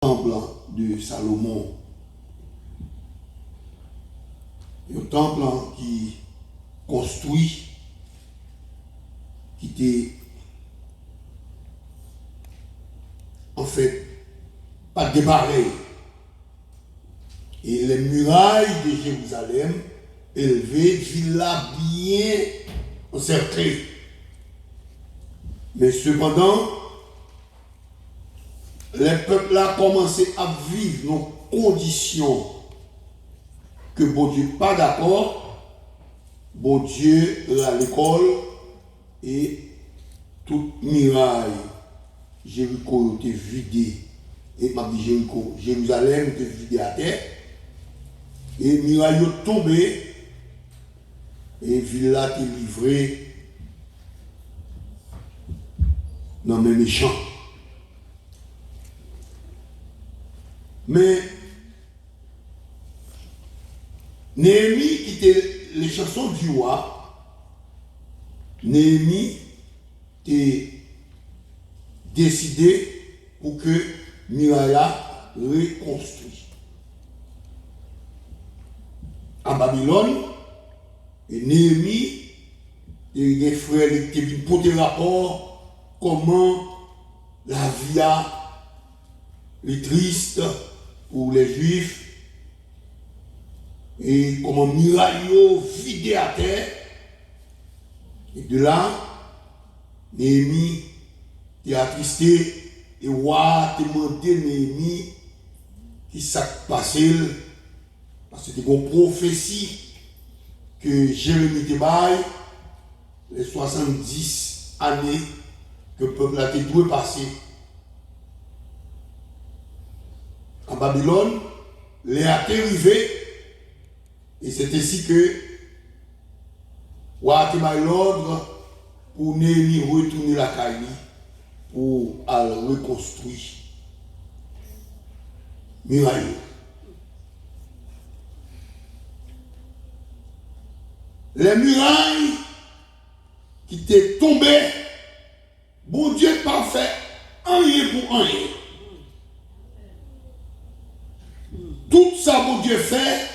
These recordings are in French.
temple de Salomon. Un temple qui construit, qui était en fait pas débarré. Et les murailles de Jérusalem élevées, villa bien encerclée. Mais cependant, les peuples ont commencé à vivre dans conditions que bon Dieu pas d'accord. Bon Dieu à l'école et toute muraille Jéricho était vidée. Et m'a dit Jéricho, Jérusalem était vidée à terre. Et muraille est tombée. Et villa était livrée dans mes méchants. Mais Néhémie, qui était les chansons du roi, Néhémie était décidé pour que Muraïa reconstruise. À Babylone, et Néhémie, et les frères qui viennent pour des rapports comment la vie est triste pour les Juifs et comment Muraïo vidé à terre. Et de là, Néhémie est attristé et roi a demandé Néhémie qui s'est passé parce que c'était une prophétie que Jérémie débaille les 70 années que le peuple a dû passer en Babylone, les a arrivé et c'est ainsi que roi a donné l'ordre pour Néhémie retourner la Caïli pour reconstruire muraille. Les murailles qui étaient tombées, bon Dieu pas fait rien pour rien. Tout ça, bon Dieu fait,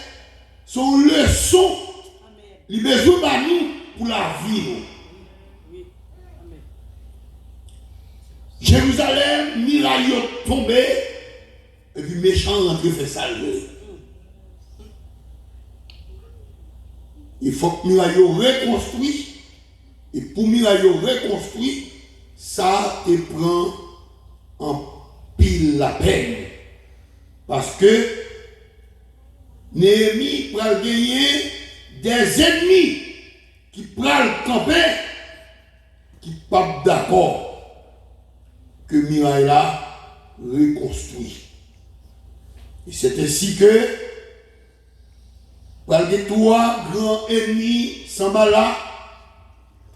sont leçons, les besoins de nous pour la vie. Jérusalem, muraille tombée, et puis méchant rentré fait salver. Il faut que muraille reconstruit, et pour muraille reconstruit, ça te prend en pile la peine. Parce que Néhémie va gagner des ennemis qui prennent le camper, qui ne sont pas d'accord que muraille là reconstruit. Et c'est ainsi que par les trois grands ennemis, Sambala,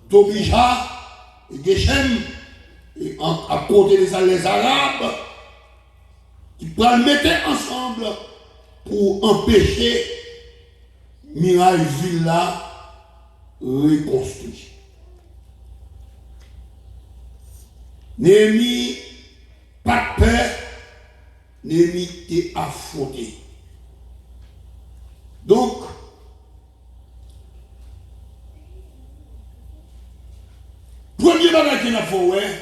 Tobija et Geshem, et à côté des les Arabes, qui prennent mettre ensemble pour empêcher muraille villa reconstruite. Néhémie, pas de peur, Néhémie est affronté. Donc, premier bagage qu'il a fait,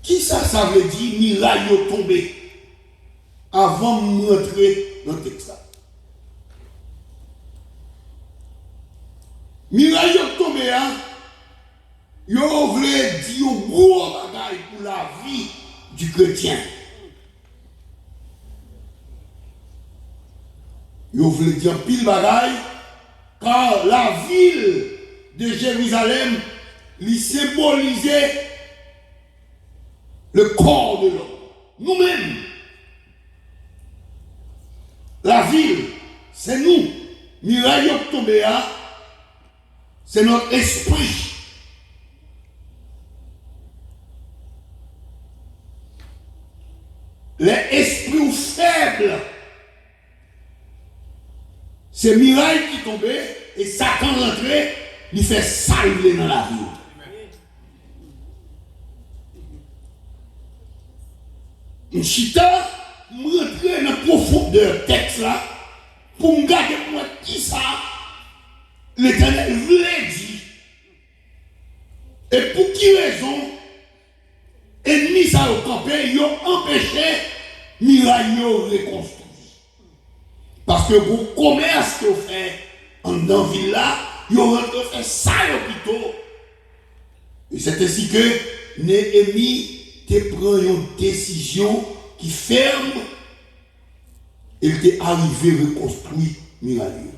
qui ça veut dire, muraille est tombé avant de rentrer dans le texte. Muraille est tombé, hein? Yo voulait dire un gros bagage pour la vie du chrétien. Yo voulait dire un pile bagage, car la ville de Jérusalem lui symbolisait le corps de l'homme. Nous-mêmes, la ville, c'est nous. Muraille tombée, c'est notre esprit. Les esprits faibles, c'est muraille qui tombait et Satan rentrait, il fait salver dans la vie. chita, je rentrer dans la profondeur texte là, pour me garder moi qui ça, l'Éternel voulait dire. Et pour qui raison, ennemis ça au campé, ils ont empêché miraille reconstruire. Parce que pour le commerce que vous faites dans la ville là, ils ont fait ça au plutôt. Et c'est ainsi que Néhémie te prend une décision qui ferme et il est arrivé à reconstruire miraille.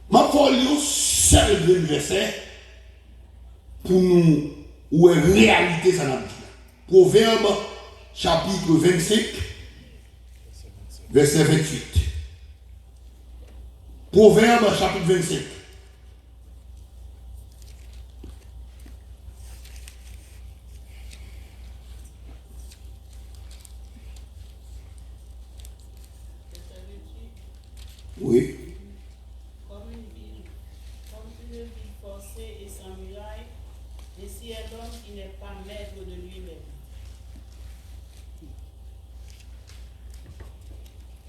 Ma folie au seul verset pour nous où est réalité ça n'a dit. Proverbe chapitre 25 verset 28. Proverbe chapitre 25. Oui. Comme une ville forcée et sans muraille, ainsi est l'homme qui n'est pas maître de lui-même.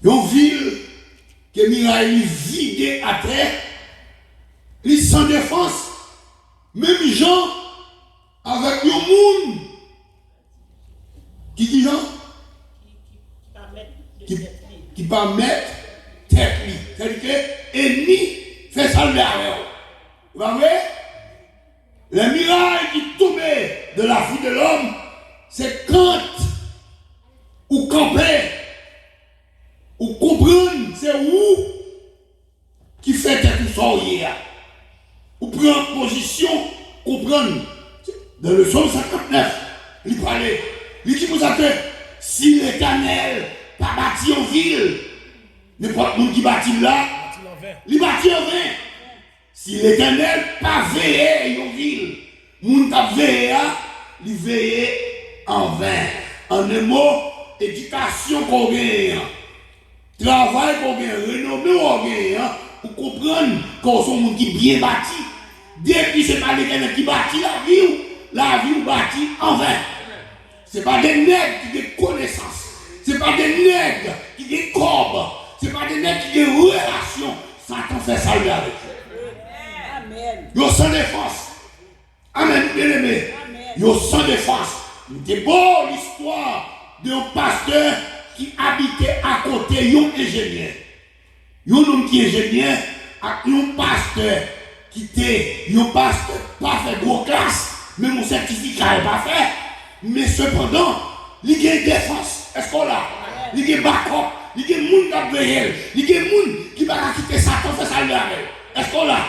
Une ville que muraille vidée à terre, il sans défense, même gens avec un monde qui dit gens qui pas mettre tête lui. C'est-à-dire que l'ennemi fait ça le avec. Vous voyez? Les murailles qui tombaient de la vie de l'homme, c'est quand ou camper, ou comprendre, c'est où qui fait tout ça hier. Ou prendre position, comprendre. Dans le psaume 59, il parlait. Il dit pour ça que si l'Éternel pas bâti en ville, n'importe qui qui bâtit là, il bâtit en vain. Si l'Éternel pas veillé en ville, moun t'a veillé, il veillé en vain. En un mot, éducation qu'on gagne, travail qu'on gagne, renommée qu'on gagne, pour comprendre qu'on sont moun qui bien bâti. Depuis c'est pas l'Éternel qui bâtit la vie bâtit en vain. C'est pas des nègres qui ont connaissance. C'est pas des nègres qui ont corps. C'est pas des nègres qui ont relation. Satan fait ça avec eux. Amen. Ils sont sans défense. Amen, bien aimé. Ils sont sans défense. C'est beau l'histoire d'un pasteur qui habitait à côté d'un ingénieur. Un homme qui est ingénieur avec un pasteur qui était un pasteur pas fait gros classe, mais mon certificat n'est pas fait. Mais cependant, il y a une défense. Est-ce qu'on l'a? Il y a un backup. Il y a un monde qui a veillé. Il y a un monde qui va quitter Satan, fait ça avec. Est-ce qu'on l'a?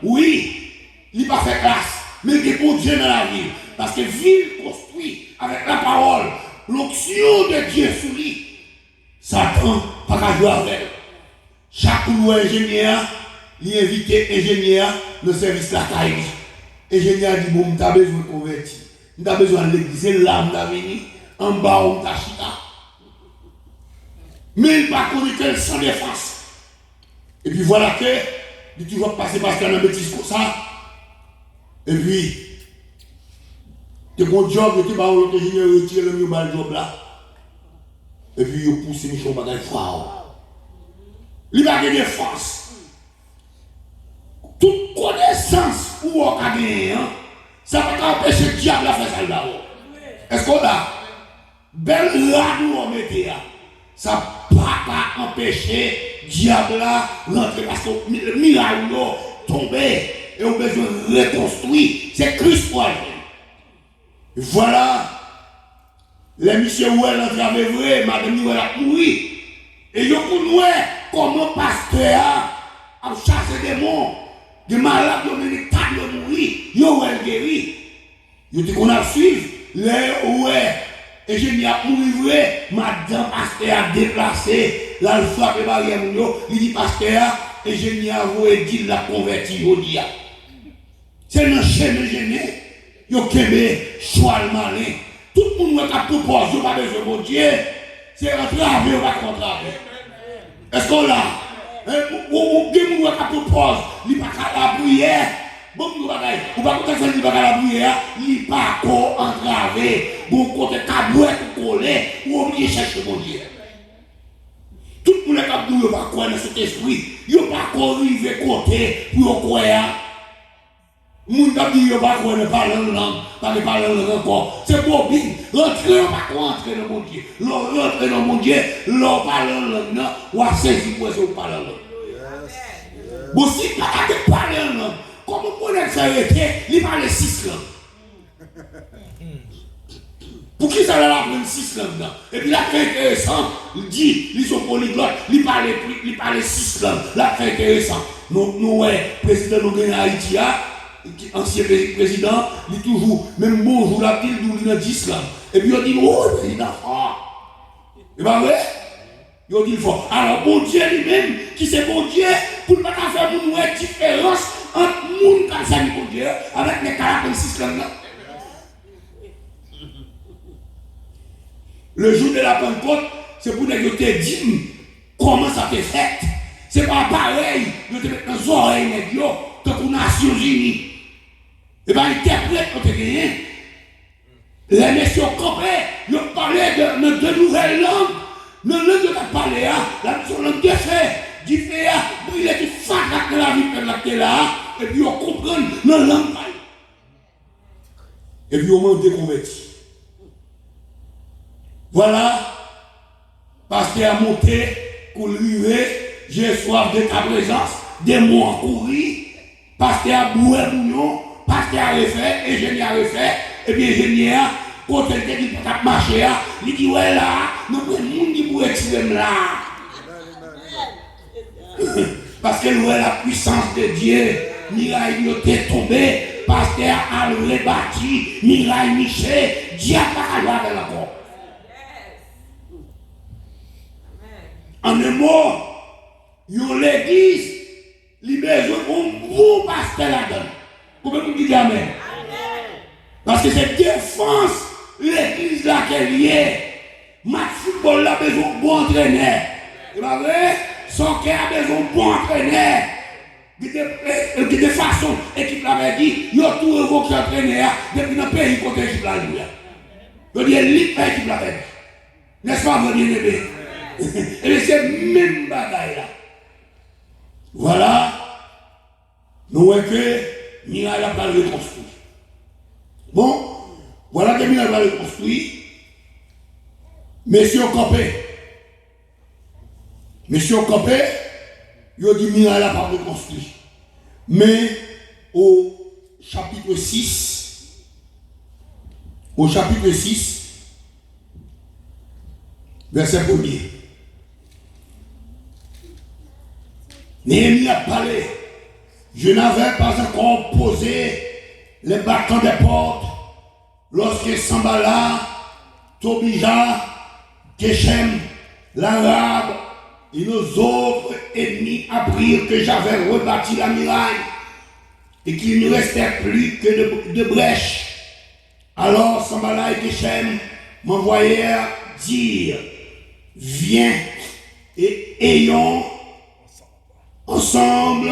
Oui, il n'a pas fait classe. Mais il y a bon Dieu dans la ville. Parce que ville construite avec la parole, l'onction de Dieu sous lui. Satan n'a pas jouer avec. Chaque ingénieur, il invite ingénieur dans le service de la taille. Ingénieur dit bon, tu as besoin de convertir. Tu as besoin de l'église. C'est là où tu as venu. En bas où tu as chita. Mais il ne pas connu qu'elle sans défense. Et puis voilà que, il est toujours passé parce qu'il y a une bêtise comme ça. Et puis, tu as un job, tu vas l'autre ingénieur retirer le mieux le job là. Et puis, il pousse Michel Bagaille froid. Il va gagner force. Toute connaissance où on a gagné, ça va pas empêcher le diable à faire ça là-haut. Est-ce qu'on a? Belle radou on mettait. Ça ne va pas empêcher le diable à rentrer parce que le miracle tombé et on a besoin de reconstruire. C'est Christ pour aller. Voilà. Les messieurs où elle entre avec vrai, madame nous elle a mouru. Et yo connaît comment pasteur a chassé des démons, des malades, des tas de mourir, yo elle guéri. Yo dit qu'on a suivi, les ouais, et je n'y a mouru vrai, madame pasteur a déplacé, là le frappe barrière yo, il dit pasteur, et je n'y a voué dit la converti au dia. C'est un chemin gêné, yo kebe choix le malin. Tout le monde qui a proposé, pas besoin de mon Dieu, c'est entravé ou pas contravé. Est-ce qu'on l'a? Ou qui a proposé, il n'y a pas qu'à la prière, Bon, nous bagaille, ou pas quand ça dit bagaille la prière, il pas encore entravé, bon côté tabouette ou collé, ou oublier chercher mon Dieu. Tout le monde qui ne pas croire dans cet esprit, il ne pas arriver côté pour croire. Les gens qui ne pas croire ne parlent en langue, pas de parler en langue encore. C'est bon, bien, rentrer, on va rentrer dans mon Dieu. Rentrer dans mon Dieu, l'on parle en langue, ou à saisir pour ça, ou parler en langue. Bon, si vous ne parlez pas en langue, comment vous pouvez s'arrêter, il parle 6 langues. Pour qui ça va apprendre 6 langues? Et puis la fait intéressant, il dit, ils sont polyglottes, il parle 6 langues. La fait intéressant. Nous, ouais, président de Haïti, ancien président, il toujours, même bonjour, la ville d'où il a 10 langues. Et puis il dit, oh, le président fort. C'est pas vrai? Il dit fort. Alors, bon Dieu lui-même, qui c'est bon Dieu, pour ne pas faire une différence entre le monde qui est bon Dieu, avec les 46 langues. Le jour de la Pentecôte, c'est pour nous dire comment ça t'est fait. C'est pas pareil, nous te mettons dans les oreilles, tant que les Nations Unies. Et bien, interprète, on te gagne. Les nations campées, ils parlaient de nouvelles langues. Nos langues de parler, la langue de fait, du fait, il est du fac de la vie de là, et puis on comprend nos langues. Et puis on m'a déconverti. Voilà, pasteur a monté, pour lui, j'ai soif de ta présence, des mots en courir, pasteur a boué bouillon, pasteur a refait, ingénieur a refait, et puis ingénieur, quand il dit qu'il peut marcher, il dit ouais là, nous prenons le monde qui pourrait tirer là. Parce que nous la puissance de Dieu, miraille est tombé, pasteur a rebâti, miraille niché, Dieu n'a pas à voir avec la porte. En un mot, l'église, il a besoin d'un bon pasteur là-dedans. Comment vous dites amen? Parce que c'est défense, l'église là qu'elle y est. Match football là a besoin d'un bon entraîneur. C'est pas vrai? Soccer a besoin d'un bon entraîneur. De toute façon, l'équipe l'avait dit, il y a tout révoqué entraîneur depuis dans le pays contre l'équipe là. Il dit, l'équipe l'avait dit. N'est-ce pas, mon bien-aimé? Et c'est même bagaille là. Voilà. Nous voyons que Mirail a pas reconstruit. Bon, voilà que Mirail a reconstruit. Messieurs Campé. Messieurs Campé, il a dit Mirail a pas reconstruit. Mais au chapitre 6, verset 1er. Néhémie a parlé. Je n'avais pas encore posé les bâtons des portes lorsque Sambala, Tobija, Geshem, l'Arabe et nos autres ennemis apprirent que j'avais rebâti la muraille et qu'il ne restait plus que de brèches. Alors Sambala et Geshem m'envoyèrent dire, viens et ayons ensemble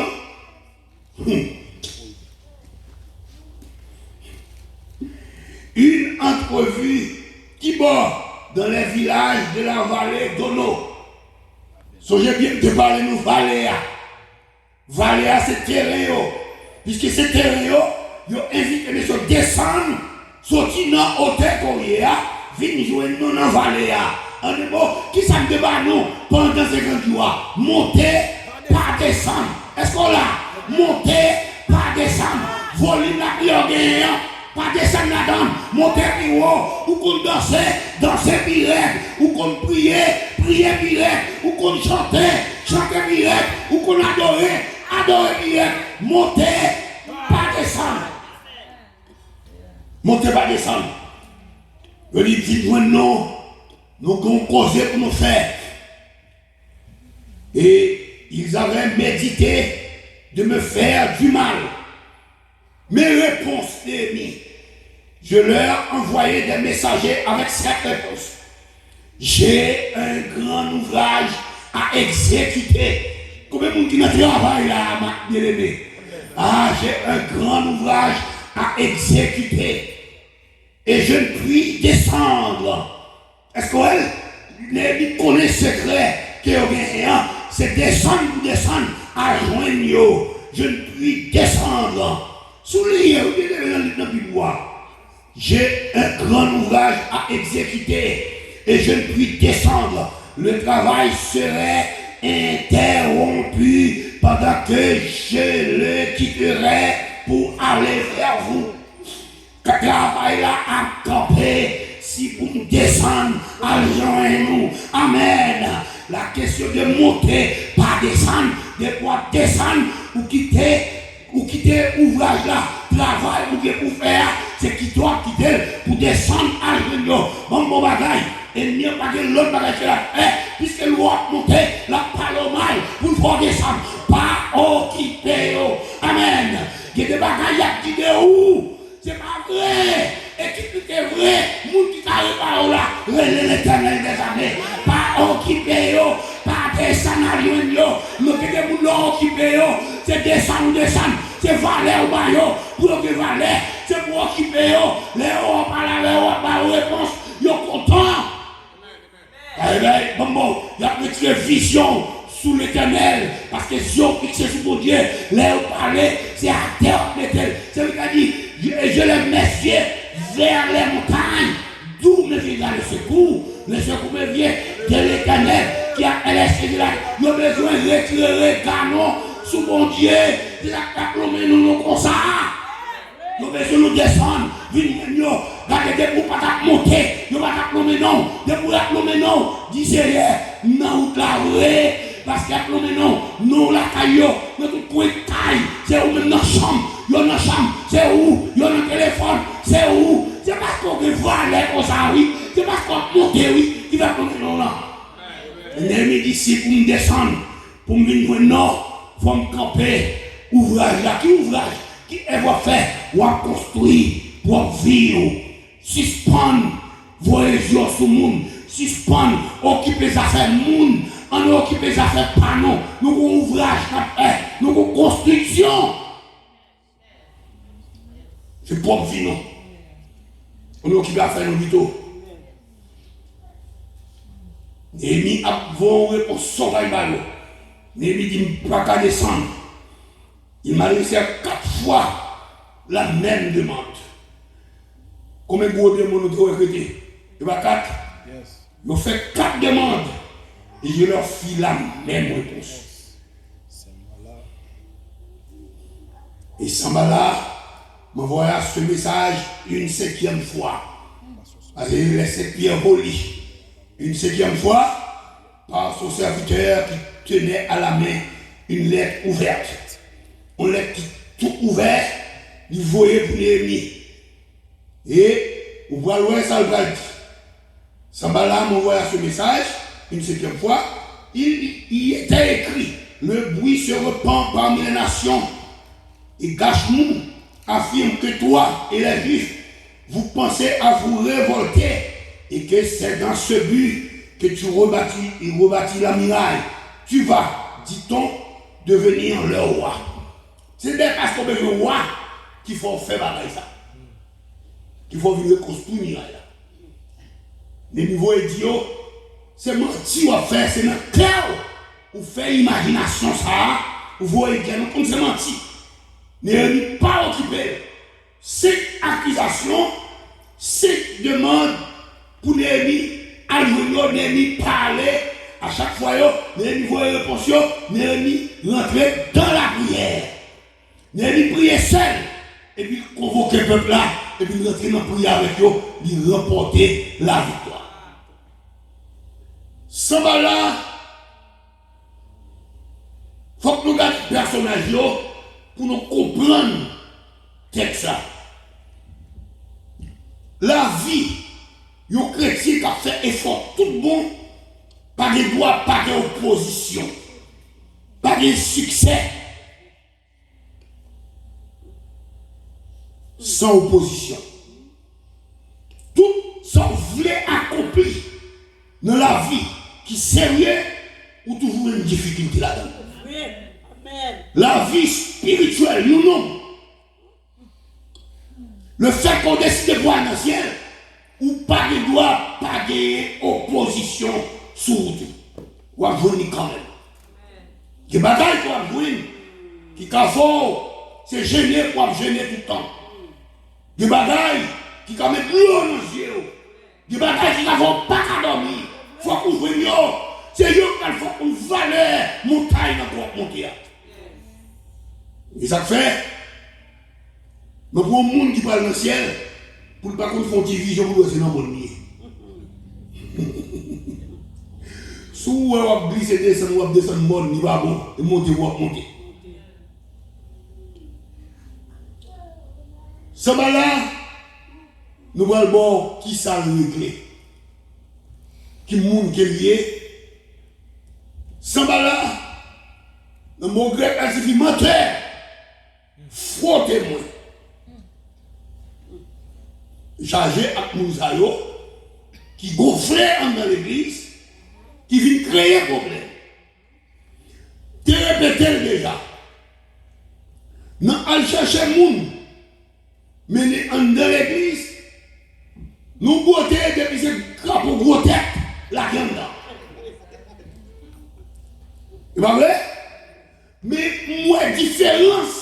une entrevue qui bord dans les villages de la vallée d'Ono. Songez bien de parler de vallée. Vallée, c'est terrain. Puisque c'est terrain, ils ont invité les gens à descendre, sortir dans l'hôtel Corée, venir jouer dans la vallée. En un mot, qui ça me débat nous pendant 50 jours? Monter, pas descendre. Est-ce qu'on l'a? Monter, pas descendre. Voler la prière, pas descendre là-dedans. Monter plus haut, ou qu'on danser pirate, ou qu'on prier pirate, ou qu'on chanter pirate, ou qu'on adorer pirate. Monter, pas descendre. Monter, pas descendre. Je dis, dites-moi non. Nous avons causé pour nous faire. Et ils avaient médité de me faire du mal. Mes réponses, Néhémie, je leur envoyais des messagers avec cette réponse. J'ai un grand ouvrage à exécuter. Combien de monde qui ne travaille là, bien aimé? Ah, j'ai un grand ouvrage à exécuter. Et je ne puis descendre. Est-ce qu'elle connaît le secret que vous avez? C'est descendre pour descendre à joindre. Je ne puis descendre. Soulignez, vous avez dans le bois. J'ai un grand ouvrage à exécuter et je ne puis descendre. Le travail serait interrompu pendant que je le quitterai pour aller vers vous. Le travail là a campé. Si vous me descendre, rejoignez-nous. Amen. La question de monter, pas descendre, de pouvoir descendre ou quitter l'ouvrage là, travail ou pour faire, c'est qui doit quitter pour descendre à l'union. Bon bagaille. Et il n'y a pas de l'autre bagaille qui l'a fait, puisque l'on va monter, la parole mal, pour le faire descendre. Pas occuper. Amen. Il y a des bagailles qui disent où? C'est pas vrai. Et qui est vrai, moun qui t'a réparé là, relève l'éternel des années. Pas occupé, pas descendre à l'union. Nous qui des moun occupé, c'est descendre. C'est valer au baillot, pour le valer, c'est pour occuper, les hauts par la réponse, ils sont contents. Eh bien, bon, il y a une petite vision sous l'éternel, parce que si on fixe sur mon Dieu, les hauts parler, c'est à terre, c'est ce qu'il dit, je lève mes yeux vers les montagnes, d'où me viendra le secours me vient de l'éternel, qui a laissé là, il a besoin de retirer le canon sous mon Dieu, il a plombé nous comme ça. Nous besoin nous descendre, venir, garder des pour pas monter, nous pas plomber non, des pour la plomber non, disait non la vraie, parce qu'il a plomber non, nous la caillou, nous tout point caille, c'est où même dans chambre, c'est où, il y a un téléphone, c'est où, c'est pas qu'on va aller comme ça oui, c'est pas qu'on monte oui, qui va plomber non là. L'ennemi dit si pour me descendre, pour me venir non, faut me camper, ouvrage là, qui ouvrage? Qui va faire ou a construit pour vivre, suspendre voyager sur le monde, suspendre, occuper les affaires monde, on occuper les affaires pas non, nous avons ouvrage à faire, nous avons construction. C'est propre vie non. On occupe à faire nos vidéos. Némi a vont réponse sauvage ballot. Némi dit pas qu'à descendre. Il m'a laissé 4 fois la même demande. Combien de gros demandes nous avons recruté? Il y a 4. Ils ont fait 4 demandes. Et je leur fis la même réponse. Et Sambala m'envoya ce message une 7e fois. Parce qu'il laissait Pierre poli. Une 7e fois par son serviteur qui tenait à la main une lettre ouverte. On l'a tout ouvert, il voyait pour l'ennemi. Et on voit loin ça le va dire. Sambala m'envoya ce message, une 7e fois, il était écrit, le bruit se répand parmi les nations, et Gachmou affirme que toi et les Juifs, vous pensez à vous révolter, et que c'est dans ce but que tu rebâtis la muraille. Tu vas, dit-on, devenir le roi. C'est bien parce qu'on veut le roi qu'il faut faire pareil ça. Qu'il faut venir construire là. Les niveaux idiots, c'est menti à faire, c'est dans le cœur. Ou faire imagination ça, vous voyez bien, comme c'est menti. Ne pas occuper. Cette accusation, cette demande pour l'ennemi, à l'ennemi parler, à chaque fois, l'ennemi voit une réponse, l'ennemi rentrer dans la prière. L'ennemi priait seul, et puis convoquer le peuple là, et puis rentrer dans la prière avec eux, lui remporter la victoire. Sambala, il faut que nous gardions le personnage pour nous comprendre le texte. La vie, un chrétien qui a fait effort tout bon, pas de droit, pas d'opposition, pas de succès. Sans opposition. Tout ça voulait accomplir dans la vie qui est sérieux ou toujours une difficulté là-dedans. La vie spirituel, nous non. Le fait qu'on décide de voir dans le ciel, ou pas de droit, pas de opposition sourde. Ou à venir quand même. Des batailles pour venir, qui fort, c'est gêner pour gêner tout le temps. Des batailles qui quand même l'eau dans les yeux. Des batailles qui n'ont pas qu'à dormir. Il faut qu'on voit mieux. C'est eux qu'il faut qu'on valeur montagne dans notre montagne. Et ça fait, nous pour un monde qui parle dans le ciel, pour ne pas qu'on fasse division pour rester dans le monde. Si vous avez glissé, descendre, vous descendre, monde, il va bon, et monter, vous monter. Ce là nous allons voir qui ça réglé. Qui monde qui est lié. Ce là le mot grec a signifié menteur. Faux témoin. Chargé à Mousayo, qui gonflait dans l'église, qui vient créer un problème. Tu répètes déjà. Nous allons chercher les gens, mais dans l'église, nous beauté depuis ce crapaud gros tête, la viande là. C'est pas vrai? Mais moi, différence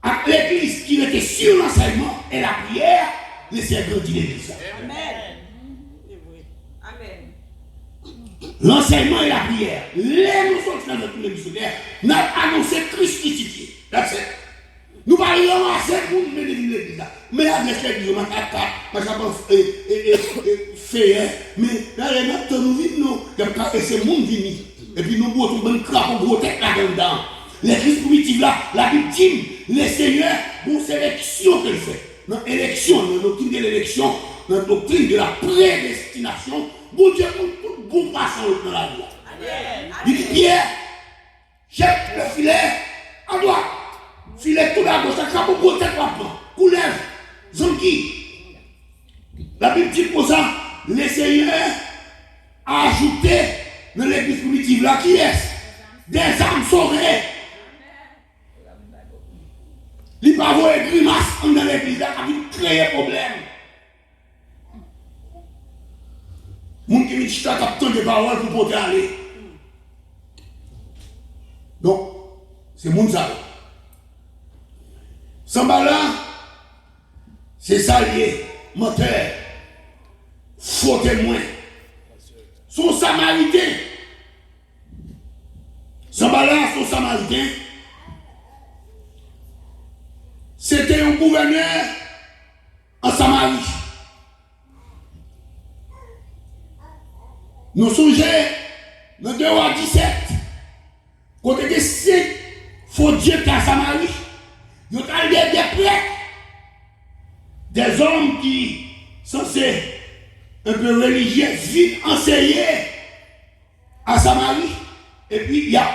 avec l'église qui était sur l'enseignement et la prière, laissez grandir l'église. Amen. Amen. L'enseignement et la prière. Les nous sommes dans notre missionnaire, nous avons annoncé Christ crucifié. That's it. Nous parlons de pour nous mener l'église. Mais avec l'église, on a fait, mais dans les notes, nous vivons, et c'est le monde venu. Et puis nous avons tout le crapaud gros tête là-dedans. L'église primitive là, la Bible dit, les seigneurs, une sélection qu'elle fait. Dans l'élection, dans la doctrine de l'élection, dans la doctrine de la prédestination, bon Dieu, tout bon passant dans la vie. Il dit Pierre, jette le filet à droite, filet tout à gauche, ça crapaud gros tête là, coulève, zonki. La Bible dit pour ça, les seigneurs a ajouté dans l'église primitive là qui est des âmes sauvées. Il n'y a pas de grimace dans l'église là qui crée problème. Les gens qui viennent chuter à tant de paroles pour pouvoir aller. Donc, c'est mon ça. Sambala, c'est salier, menteur, faux témoin. Son samaritain. Sambala, son samaritain. C'était un gouverneur en Samarie. Nous songeons dans 2 à 17, quand il y a 7 faux dieux qui sont en Samarie, il y a des prêtres, des hommes qui sont censés un peu religieux, viennent enseigner à Samarie. Et puis, il y a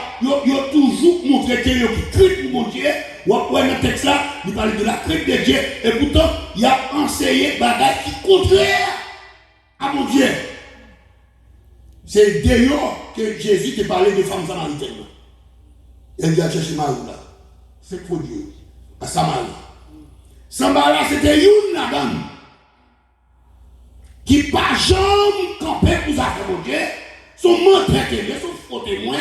toujours montré qu'il y a qui crée pour mon Dieu. Ou après, dans le texte là, il parle de la crainte de Dieu. Et pourtant, il a enseigné des bagages qui sont contraires à mon Dieu. C'est d'ailleurs que Jésus te parlait de femmes samaritaines. Il dit à chercher Marie là. C'est pour Dieu. À Samarie. Sambala, c'était une là-dedans. Qui pas jamais campé pour ça, mon Dieu. Son menteur témoin, son faux témoin.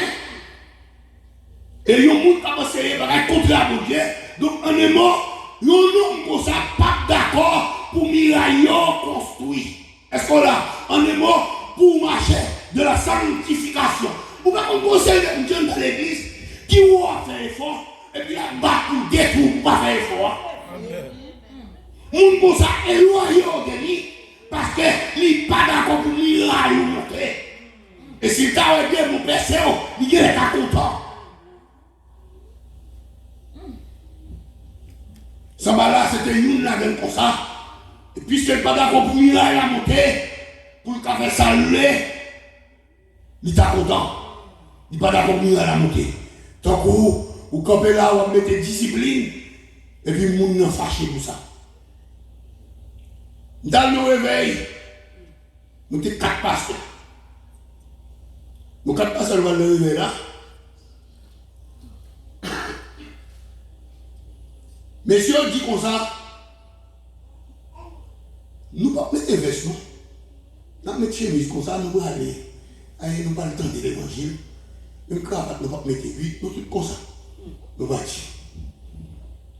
Et il y a un monde qui a essayé de contraire mon Dieu. Donc, on est mort. Il y a un homme comme ça, pas d'accord pour mirailler construit. Est-ce qu'on a? On est mort pour marcher de la sanctification. Vous pouvez qu'on conseille de Dieu dans l'église qui va faire effort et puis la bat pour détruire pour pas faire effort. Moun comme ça éloigné organique parce qu'il n'est pas d'accord pour mirailler monter. Et si tu as aidé mon père, il est content. Sambala, c'était une là comme ça. Et puis, c'est pas d'accord pour lui là, il a monté. Pour le café saluer, il est content. Il n'est pas d'accord pour lui là, il a monté. Tant que vous campez là, vous mettez discipline. Et puis, le monde n'est fâché pour ça. Dans le réveil, nous sommes 4 pasteurs. Nous 4 pasteurs, nous allons le réveil là. Messieurs, dit comme ça, nous ne pouvons pas mettre veste, non? Nous mettons chemise comme ça, nous allons aller. Nous ne pouvons pas le temps de l'évangile. Une cravate, nous ne pouvons pas mettre 8, nous tout comme ça. Nous allons dire.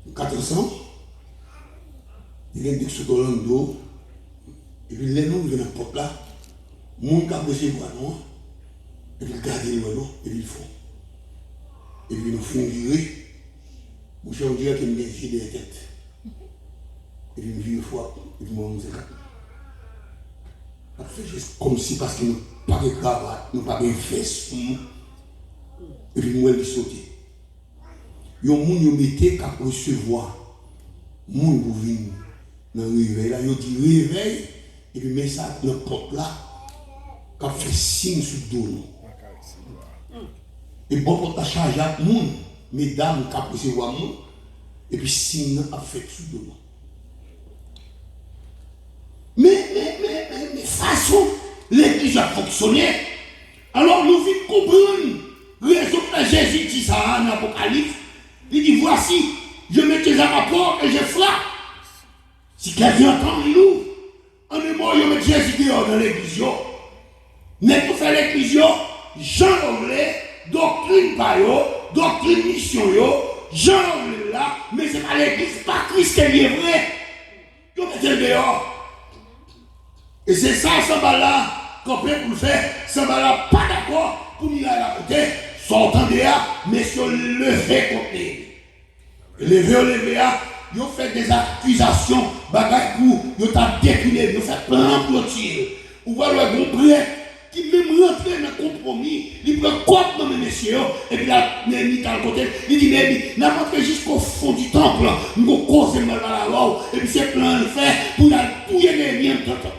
Nous 400, il y a des sous dans l'eau, et puis les noms viennent à la porte là, mon cap de chez moi, non? Et puis garder le non, et puis ils font. Et puis nous faisons virer. Mon cher, on dirait qu'il y a une vie de tête. Et puis, une vie de foi. Et puis, moi, on dit, on fait juste comme si, parce que nous n'avons pas de cravate, nous n'avons pas de fesses. Et puis, nous, elle sauter. Il y a des gens qui mettent qu'à recevoir. Les gens qui viennent dans le réveil, là, ils disent réveil, et puis, met ça dans la porte là, qui fait signe sur le dos. Et bon, pour ta charge à les gens, mesdames, qui recevoir les gens, et puis, signe a fait sur le dos. Mais façon, l'église a fonctionné. Alors nous vite comprendre raison que Jésus dit ça dans l'Apocalypse. Il dit voici, je mets tes à ma porte et je frappe. Si quelqu'un entend nous, en un mot, je mets Jésus dehors dans l'église. Mais pour faire l'église, Jean Anglais, doctrine par eux, doctrine mission, Jean Anglais là, mais c'est pas l'église, pas Christ qui est vrai. Je mets dehors. Et c'est ça, Sambala, qu'on peut pour le faire. Sambala, pas d'accord pour nous aller à côté. Sortant de là, mais sur lever contre lever, ils ont fait des accusations, bagaille pour, ils ont décliné, ils ont fait plein de tirs. Ou voilà le bon prêtre qui même rentre dans le compromis, il prend compte dans mes messieurs, et puis là, il mis à côté, il dit, mais n'importe jusqu'au fond du temple, nous causons mal à la loi, et puis c'est plein de faire pour tout y aller bien dans le temple.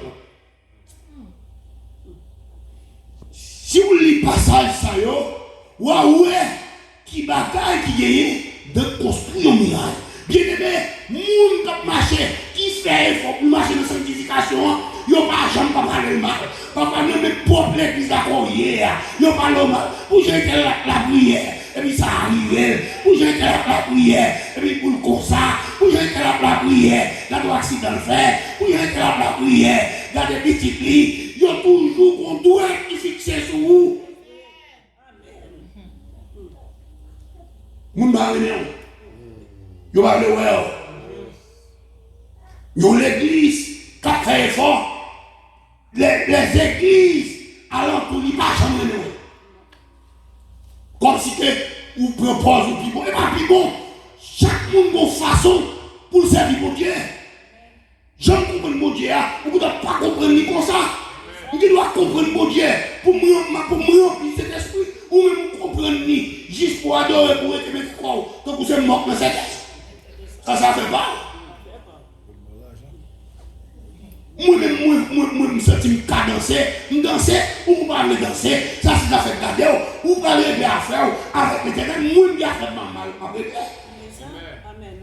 Si vous lisez le passage, ça y est, qui bataille, qui gagne, de construire un miracle. Bien aimé, les gens qui marchent, qui fait effort pour marcher dans la sanctification, ils n'ont pas jamais parlé le mal. Papa, nous même propre l'église d'accord hier, ils n'ont pas le mal. Pour jeter la prière, et puis ça arrive. Pour jeter la prière, et puis pour le comme ça, pour jeter la prière, il y a des accidents de faire, pour jeter la prière, il y a des petits plis. Il y a toujours qu'on doit être fixé sur vous. Moun ba rene ou. Yo ba le wè ou. Yo l'église qui a fait effort. Les églises alentour n'y pas jamais rene ou. Comme si que vous proposez plus bon. Et pas plus bon. Chaque monde a une façon pour servir mon Dieu. Je ne comprends pas mon Dieu. Vous ne pouvez pas comprendre ni comme ça. Vous devez comprendre mon Dieu pour me remplir cet esprit. Ou même comprendre ni juste pour adorer, pour être mettre quoi. Donc vous êtes mort dans cette tête. Ça fait pas. Moi-même, je me sens cadencé, je danser, ou vous parlez danser, ça c'est la fait garder, ou vous parlez bien à faire avec l'éternel, moi je fait mal.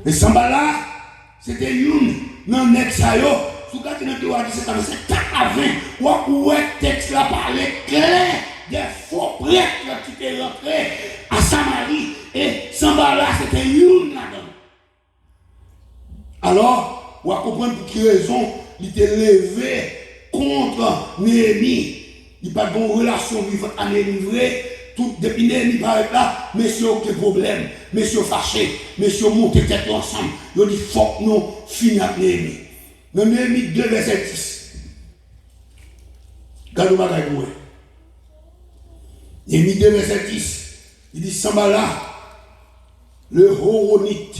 Mais Sambala, c'était une, dans le next ayo, sous 4 ans, c'est 4 à 20, ou un texte là parlait clair, des faux prêtres qui étaient rentrés à Samarie, et Sambala, c'était une là-dedans. Alors, on va comprendre pour quelle raison il était levé contre Néhémie. Il n'y a pas de relation vivante à Néhémie. Tout depuis Néhémie par là, messieurs, aucun problème. Messieurs fâchés, messieurs montés tête ensemble. Ils ont dit, faut que nous finissions avec Néhémie. Dans Néhémie 2, verset 10. Regardez moi là. Néhémie 2, verset 10. Il dit, Sambala, le Horonite.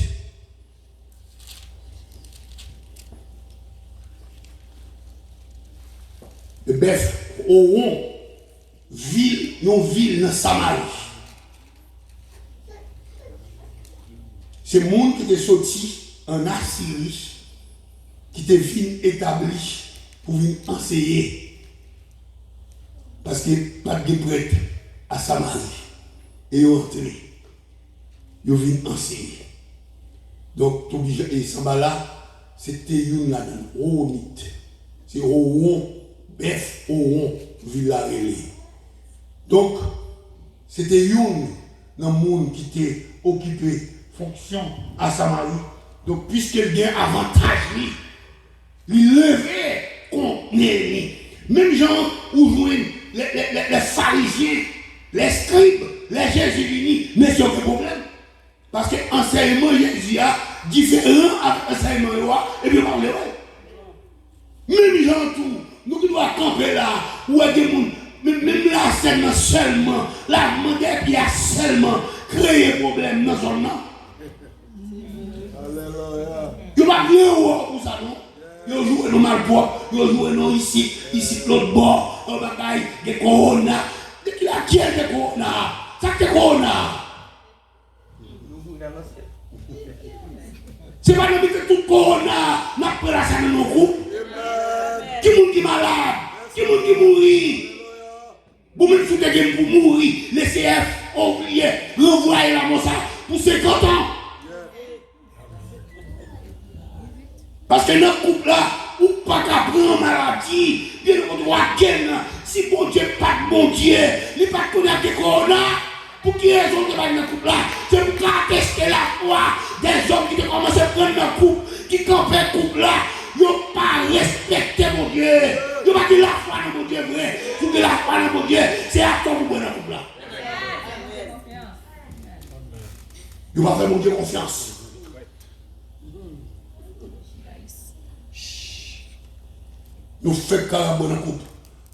Le bœuf Horon, une ville dans Samarie. C'est le monde qui était sorti en Assyrie, qui était venu établi pour venir enseigner. Parce qu'il n'y a pas de prêtre à Samarie. Et ils ont entré. Ils ont venu enseigner. Donc, et Sambala, c'était une Horonite. C'est Horon. Bœuf, Horon, Villarélé. Donc, c'était une dans le monde qui était occupé, fonction à Samarie, Donc, puisqu'il y a un avantage, il lever contre lui. Même gens où jouent les pharisiens, les scribes, les jésus-unis, mais c'est aucun problème. Parce que l'enseignement Jésus a différent avec l'enseignement et puis parler. Même gens tout, nous qui doivons camper là, où il y a des gens, même la scène seulement, la demande puis il seulement créer problème dans son nom. Il n'y a pas rien pour ça, non? Il joue dans malpropre, il joue dans ici, l'autre bord, il bagaille, des corona. Qui a qui est des corona? Ça c'est corona. C'est pas de que tout corona n'a pas la scène dans nos groupes. Qui monde qui malade, qui monde qui mourit. Vous même si vous êtes pour mourir, les CF oublié, revoyez la mossa pour 50 ans. Parce que dans ce couple-là, ou pas qu'à prendre maladie, bien au droit qu'elle, si bon Dieu pas de bon Dieu, il n'est pas connaître des corona, pour qui raison de dans ce couple-là? C'est pour attester la foi des hommes qui commencent à prendre dans le couple, qui campent le couple-là, ils n'ont pas respecté mon Dieu. Ils n'ont pas dit la foi dans mon Dieu vrai. Si vous la foi dans mon Dieu, c'est à toi pour prendre dans le couple-là. Ils vont faire mon Dieu confiance. Nous faisons carrément dans le couple.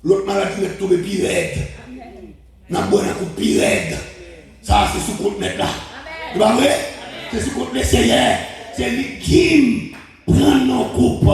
L'autre maladie n'est tombée plus raide. Nous avons un couple plus raide. Ça, c'est sous compte net là. C'est pas vrai? C'est sous compte les Seigneur. C'est lui qui prend nos coupes.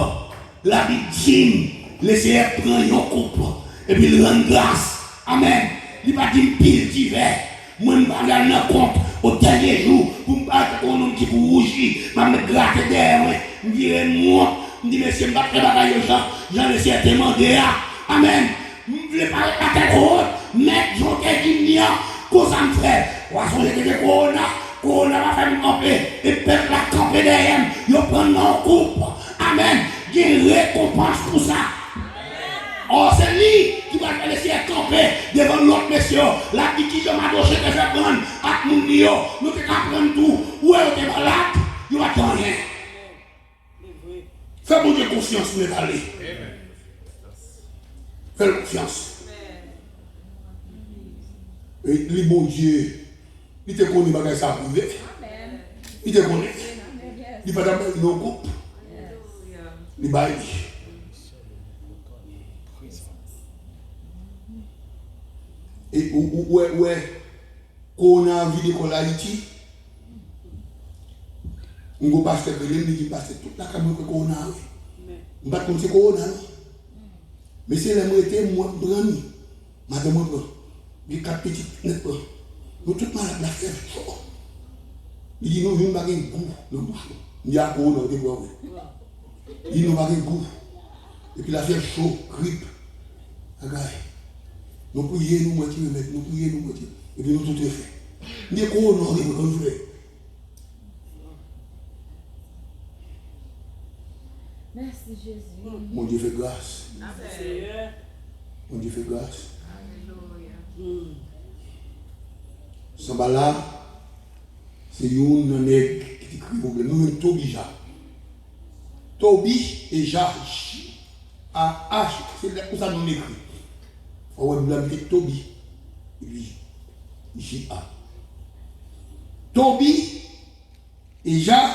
La Bible dit, le Seigneur prend nos coupes. Et puis il rend grâce. Amen. Il va dire pile d'hiver. Moi, je vais aller dans le compte au dernier jour pour me battre pour un homme qui pour rougir. Je vais me gratter derrière moi. Je me dirai moi. Je me dis, monsieur, je ne vais pas travailler aux gens. J'en ai certainement déjà. Amen. Je ne voulais pas être la tête haute. Mais j'en ai dit, qu'est-ce que ça me fait? Poisson, j'ai dit, Corona va faire me camper. Et peuple la camper derrière. Ils prennent nos coupes. Amen. Il y a une récompense pour ça. Oh, c'est lui qui va te laisser camper devant l'autre monsieur. La dit qui je m'adoche que je vais prendre à mon bio. Nous te prendre tout. Où est-ce que tu es malade? Il va te rien. Fais mon Dieu confiance pour les aller. Fais confiance. Et le bon Dieu, il te connaît pas ça privé. Il te connaît. Il va d'abord nos coupes. Il va y. Et ouais, qu'on a envie de l'école Haïti, on va passer par les qui passent toute la caméra qu'on a. On va comme c'est qu'on a. Mais c'est la moitié, moi, brani. Madame, moi, les 4 petites net. Nous, tout mal la faire chaud. Il dit, nous, nous n'avons pas de goût dans le bouche. Il y a un goût dans le développement. Il dit, nous n'avons pas de goût. Et puis la faire chaud, grippe. Regarde. Nous prions, nous moitié, nous prions, nous moitié. Et puis nous tout est fait. Il dit, qu'on a dit, qu'on fait. Merci Jésus. Mon Dieu fait grâce. Amen. Mon Dieu fait grâce. Alléluia. Ce là, c'est une nègre qui écrit problème. Nous sommes Tobija. Tobi et Ja. A-H, c'est pour ça que nous écrit. On va nous Tobi. Et puis, J-A. Tobi et Ja.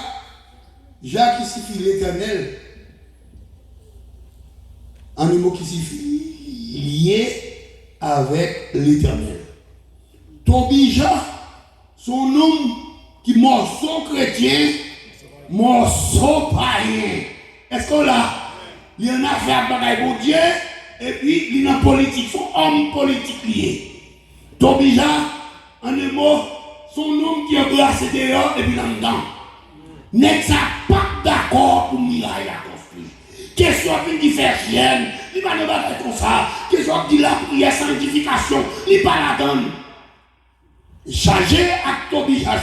Ja qui signifie l'éternel. Un mot qui signifie lié avec l'éternel. Tobija, son nom qui morceau chrétien, morceau païen. Est-ce qu'on l'a? Il y en a fait un bagage pour Dieu, et puis il y a un politique, son homme politique lié. Tobija, en un mot, son nom qui est glacé dehors, et puis là-dedans. N'est-ce pas d'accord pour Miraille à construire? Question qui fait chienne, il va ne pas comme ça. Question qui la prière, sanctification, il va la donne. Chargé à Tobija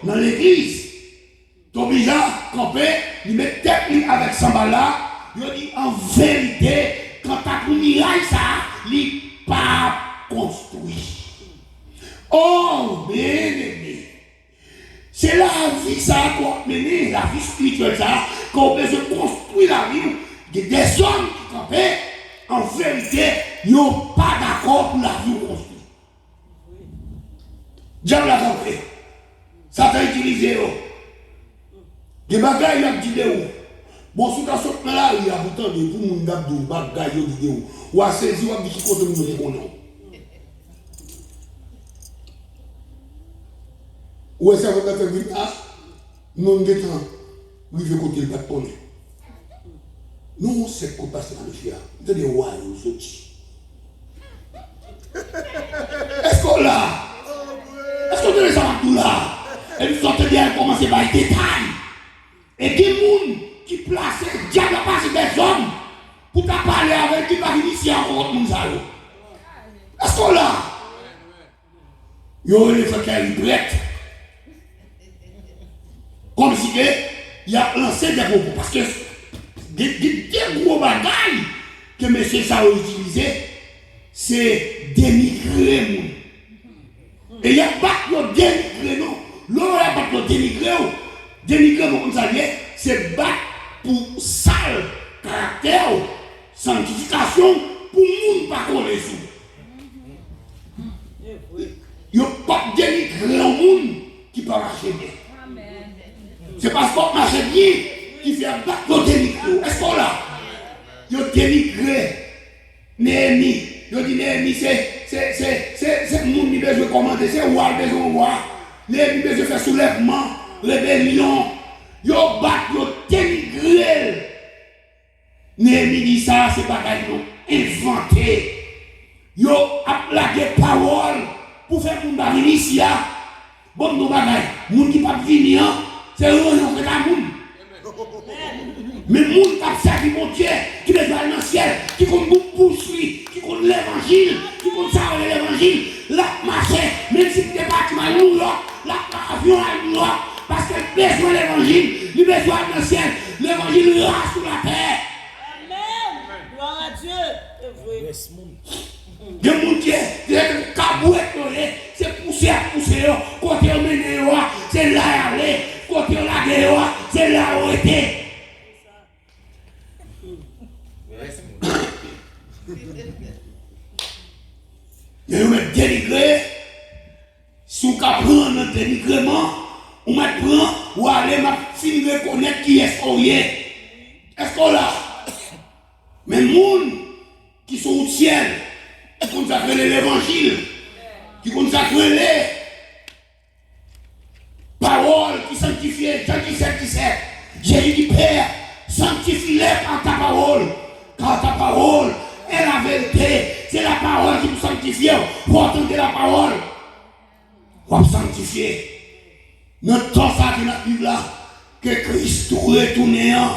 dans l'église. Tobija, campé, il met tête avec Sambala, il dit en vérité, quand tu as Miraille ça, il pas construit. Oh, bien aimé. C'est là la vie, ça a quoi mener, la vie spirituelle, ça, qu'on peut se construire la vie, il y a des hommes qui campaient, en vérité, ils n'ont pas d'accord pour la vie construite. Diable a campé. Satan a utilisé. Des bagailles, il a dit de où. Bon, si tu as sauté là, il y a pourtant des pour moun d'ab de bagailles, il dit de où. Ou a saisi, ou a dit qui compte nous dit qu'on non. Ou est-ce que vous avez dit, ah, non, nous avons oui, je côté le bâton. Nous, c'est qu'on passe dans le fier. Vous avez des rois, nous sommes. Est-ce qu'on l'a? Est-ce qu'on a les amateurs là? Et nous sortons bien commencer par les détails. Et des gens qui placent, diable a passé des hommes pour te parler avec qui va initier encore tout ça. Est-ce qu'on l'a? Il y aurait les gens qui sont prêts. Comme si il a lancé des propos. Parce que des gros bagailles que M. Sa a utilisé, c'est dénigrer. Et il y a pas de dénigrer, non. L'on n'a pas de dénigrer. Dénigrer, comme ça dit, c'est battre pour sale caractère, sanctification, pour ne pas coller sous. Il n'y a pas de dénigrer au monde qui peut marcher bien. C'est parce qu'on marche bien qui fait battre le dénigrer. Est-ce qu'on l'a? Il y a dénigré Néhémie. Il dit Néhémie, c'est le monde qui a besoin de commander, c'est roi besoin de voir. Néhémie besoin de faire soulèvement, rébellion. Il y a battu, il y a dénigré. Néhémie dit ça, c'est pas qu'ils ont inventé. Il a plaqué parole pour faire mon baril ici. Bon, nous bagaille, moun qui pas venir, c'est eux qui ont fait la moun. Mais moun qui a servi mon Dieu, qui les va dans le ciel, qui compte poursuivre, qui compte l'évangile, qui compte savoir l'évangile, la marche, même si tu n'es pas à New York, la avion à New York, parce que besoin de l'évangile, il besoin dans le ciel, l'évangile reste sur la terre. Amen. Gloire à Dieu. De mon Dieu, c'est cabouette, c'est pousser à pousser, côté mené, c'est là aller, côté la c'est là où était. Et vous mettez dénigré, si vous prenez un dénigrement, vous mettez prendre, ou allez finir de reconnaître qui est-ce qu'on est. Est-ce qu'on l'a? Mais les gens qui sont au ciel, qui consacrent l'évangile, qui consacrent les paroles qui sanctifient, Jean 17, Jésus dit Père, sanctifie-les par ta parole, car ta parole est la vérité, c'est la parole qui vous sanctifie, pour entendre la parole, pour vous sanctifier. Notre temps, ça qui nous là, que Christ retourne en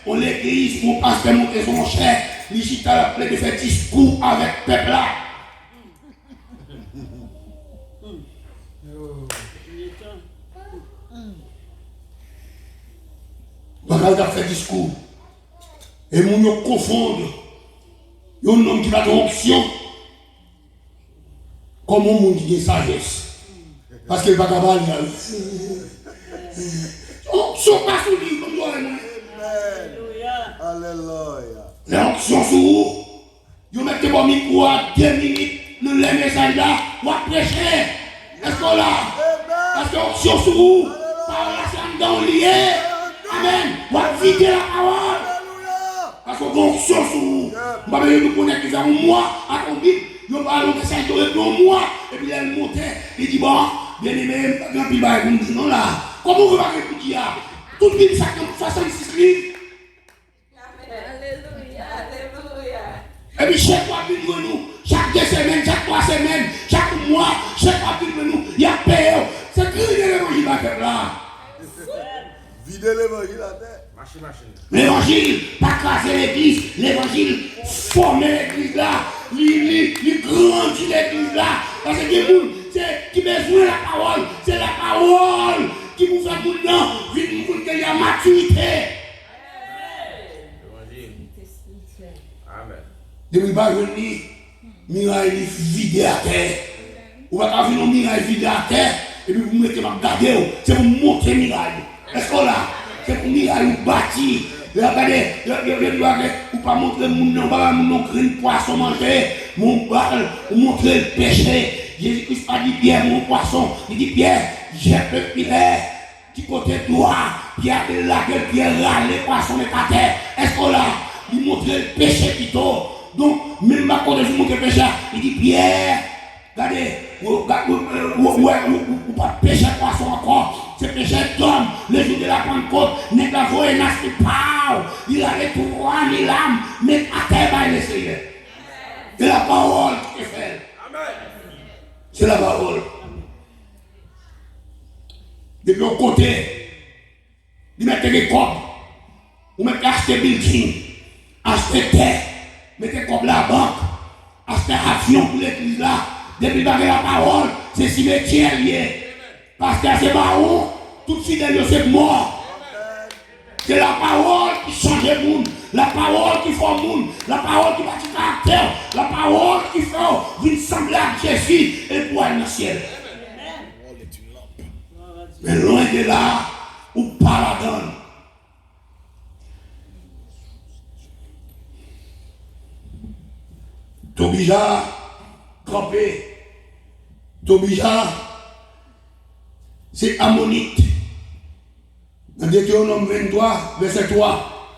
on l'église, mon pasteur monter son cher, il a appelé de faire discours avec le peuple là. Donc, il a fait discours. Et mon nous confondent. Il y a un homme qui va de l'onction. Comme un monde qui a sagesse. Parce que le vagabond, il a onction pas sous lui, comme toi et moi. Alléluia. L'onction sous vous. Vous mettez mon micro à 2 minutes, le message là, vous prêchez. Est-ce qu'on l'a? Parce que l'onction sous vous, par la scène dans lié. Amen. Vous vider la parole. Parce que l'onction sous vous. Vous avez nous connaître qu'ils ont un mois à combien. Vous parlez de ça, ils ont un mois. Et puis elle montait, il dit bon, bien aimé, grand pibaye, vous me dites non là. Comment vous allez écouter ça? Tout le monde, ça comme 66 livres. Alléluia, alléluia. Et puis chaque fois qu'il nous, chaque 2 semaines, chaque 3 semaines, chaque mois, chaque fois qu'il nous, il y a payé. C'est que l'évangile va faire là. Vider l'évangile à terre. L'évangile, pas craser l'église, l'évangile, former l'église là, lui grandir l'église là. Parce que les gens qui besoin de la parole, c'est la parole qui vous fait tout le temps, vite vous qu'il y a maturité. Amen. Depuis bas, je dis, miraille vide à terre. Ou va pas venir miraille vide à terre, et puis vous mettez ma garder, c'est pour montrer miracle. Est-ce que là, c'est pour miracle ou bâti. Regardez, ou pas montrer mon nom, pas mon green poisson manger, mon bal, ou montrer le péché. Jésus-Christ a dit Pierre, mon poisson, il dit Pierre, j'ai le filet, du côté droit, Pierre de la gueule, Pierre râle, les poissons de ta terre. Est-ce que là, il montre le péché plutôt. Donc, même ma côté, je montre le péché, il dit Pierre, regardez, ou pas péché poisson encore, c'est péché d'homme, le jour de la Pentecôte, n'est pas voyé, n'a pas, il a les 3000 âmes, mais à terre, il est Seigneur. C'est la parole qui est faite. C'est la parole. De l'autre côté, ils mettent des copes, ou mettez acheter building, acheter terre, mettez comme la banque, acheter avion pour l'église là. Depuis que la parole, c'est cimetière lié. Parce que c'est pas où, tout fidèle, c'est mort. C'est la parole qui change le monde, la parole qui forme le monde, la parole qui bâtit caractère, la parole qui fait une semblable à Jésus et pour aller dans le ciel. Mais loin de là, ou pas la donne. Tobija, campé. Tobija, c'est ammonite. Dans Deutéronome 23, verset 3.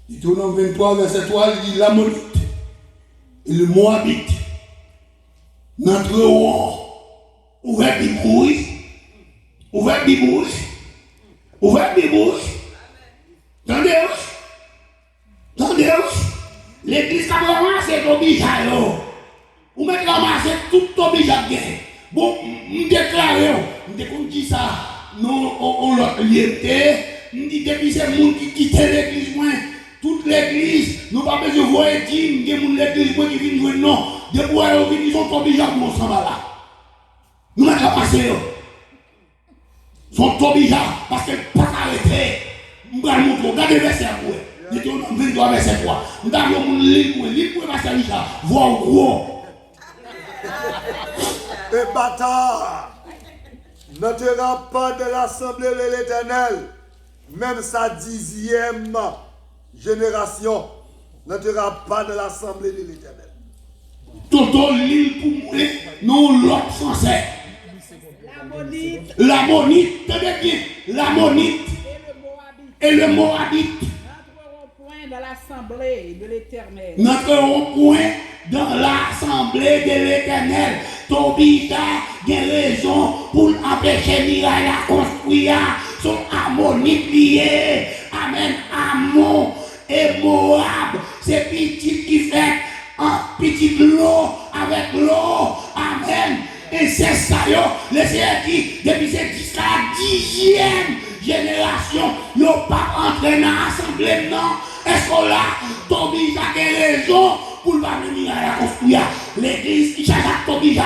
Deutéronome 23, verset 3, il dit l'ammonite et le moabite n'entreront, ouvrez bibouille, ouvrez bibouille, ouvrez bibouille. Tendez, l'église qui a ramassé Tobija, ou mettez ramasser tout Tobija bien. Bon, nous déclarons, nous dit ça, nous, on l'a lié, nous dit depuis c'est le monde qui quitte l'église, toute l'église, nous pas besoin de voir dire, nous l'église qui vient jouer, non, de boire, ils sont Tobija pour nous s'en va là. Nous mettons ramasser, sont Tobija, parce qu'elle ne pas arrêter. Nous allons montrer, regardez le verset à vous. Deutéronome 23, verset 3. Nous allons lire verset Richard, voir gros. Et bâtard n'entrera pas de l'assemblée de l'Éternel, même sa 10e génération n'entrera pas de l'assemblée de l'Éternel. Toto l'île pour moi, non l'autre français. L'ammonite, tenez bien, l'ammonite et le moabite n'entreront point dans l'assemblée de l'Éternel. N'entreront point dans l'assemblée de l'Éternel. Tobija a raison pour empêcher Mirail à construire son ammonite lié. Amen. Ammon et Moab, c'est petit qui fait un petit l'eau avec l'eau. Amen. Et c'est ça, le Seigneur dit, depuis c'est jusqu'à la 10e génération, ils n'ont pas entré dans l'assemblée, non. Est-ce que là, Tobija a raison pour ne pas venir à la construire l'église qui cherche à Tobija,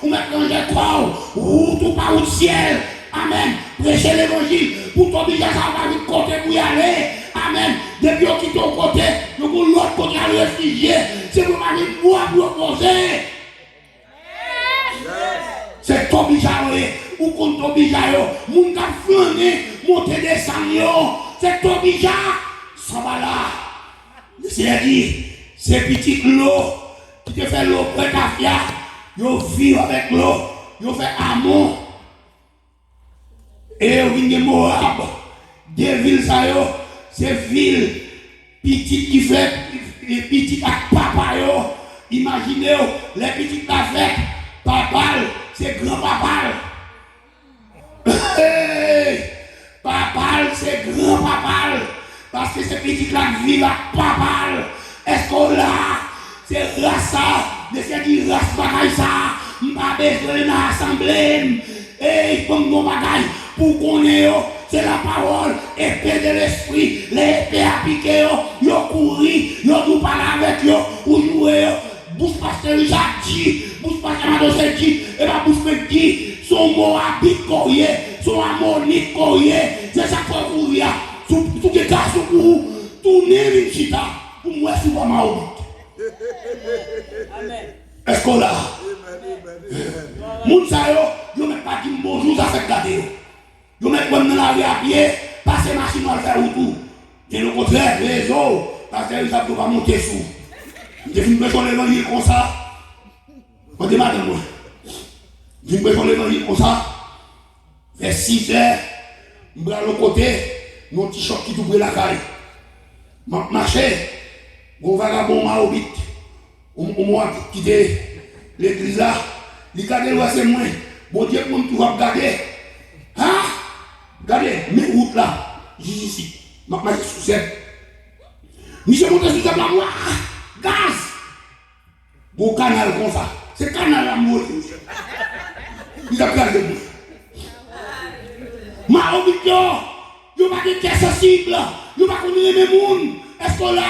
ou maintenant je crois, ou tout par le ciel. Amen. Prêchez l'évangile pour Tobija, ça va de côté pour y aller. Amen. Depuis qu'on quitte au côté, nous pour l'autre côté à le réfugié, c'est pour aller moi pour opposer. C'est Tobija, ou contre Tobija, moun ka flâner, monter descendre, c'est Tobija, ça va là. Le Seigneur dit, c'est petit l'eau qui te fait l'eau près d'Afia, yo vivent avec l'eau, yo fait amour, et yo vient de Moab, des villes ça yo, c'est ville petite qui fait, petit avec papa yo, imaginez les petites avec papa, c'est grand papa. Hey, papa, c'est grand papa. Parce que c'est petit là qui vit avec papa. Est-ce que là, c'est race ça, de ce qui race bagaille ça, m'a besoin dans l'assemblée. Et comme mon bagaille, pour qu'on ait, c'est la parole, épée de l'esprit, l'épée à piquer, yo courir, yo nous parler avec yo, ou jouer. Bouche pasteur Jacques dit, bouche pasteur Madossé dit, et ma bouche me dit, son moabite courrier, son ammonite courrier, c'est ça qu'on courir, tout que casse au cou, tourner une chita, pour moi c'est pas ma obite. Amen. Est-ce qu'on l'a? Moun sa yo, yo met pas dit bonjour, ça fait garder. Yo met comme dans la rue à pied, passer machine à faire tout. Et le contraire, les autres, parce qu'ils savent pas monter sous. J'ai fait une personne l'évangile comme ça. On dit madame, moi. J'ai une personne l'évangile comme ça. Vers 6 heures, je vais à l'autre côté, mon petit choc qui t'ouvre la caille. Je marche, mon vagabond m'a obit. On m'a quitté l'église là. Il garde le c'est moi. Bon Dieu, mon tout va regarder. Hein? Regardez, mes routes là, ici. Je suis sous cette. Je suis monté sur cette là, gaz. Bon canal comme ça. C'est canal là, moi. Il a regardé moi. Ma obit yo pas de tête sensible, yo pas connaître mes moun. Est-ce que là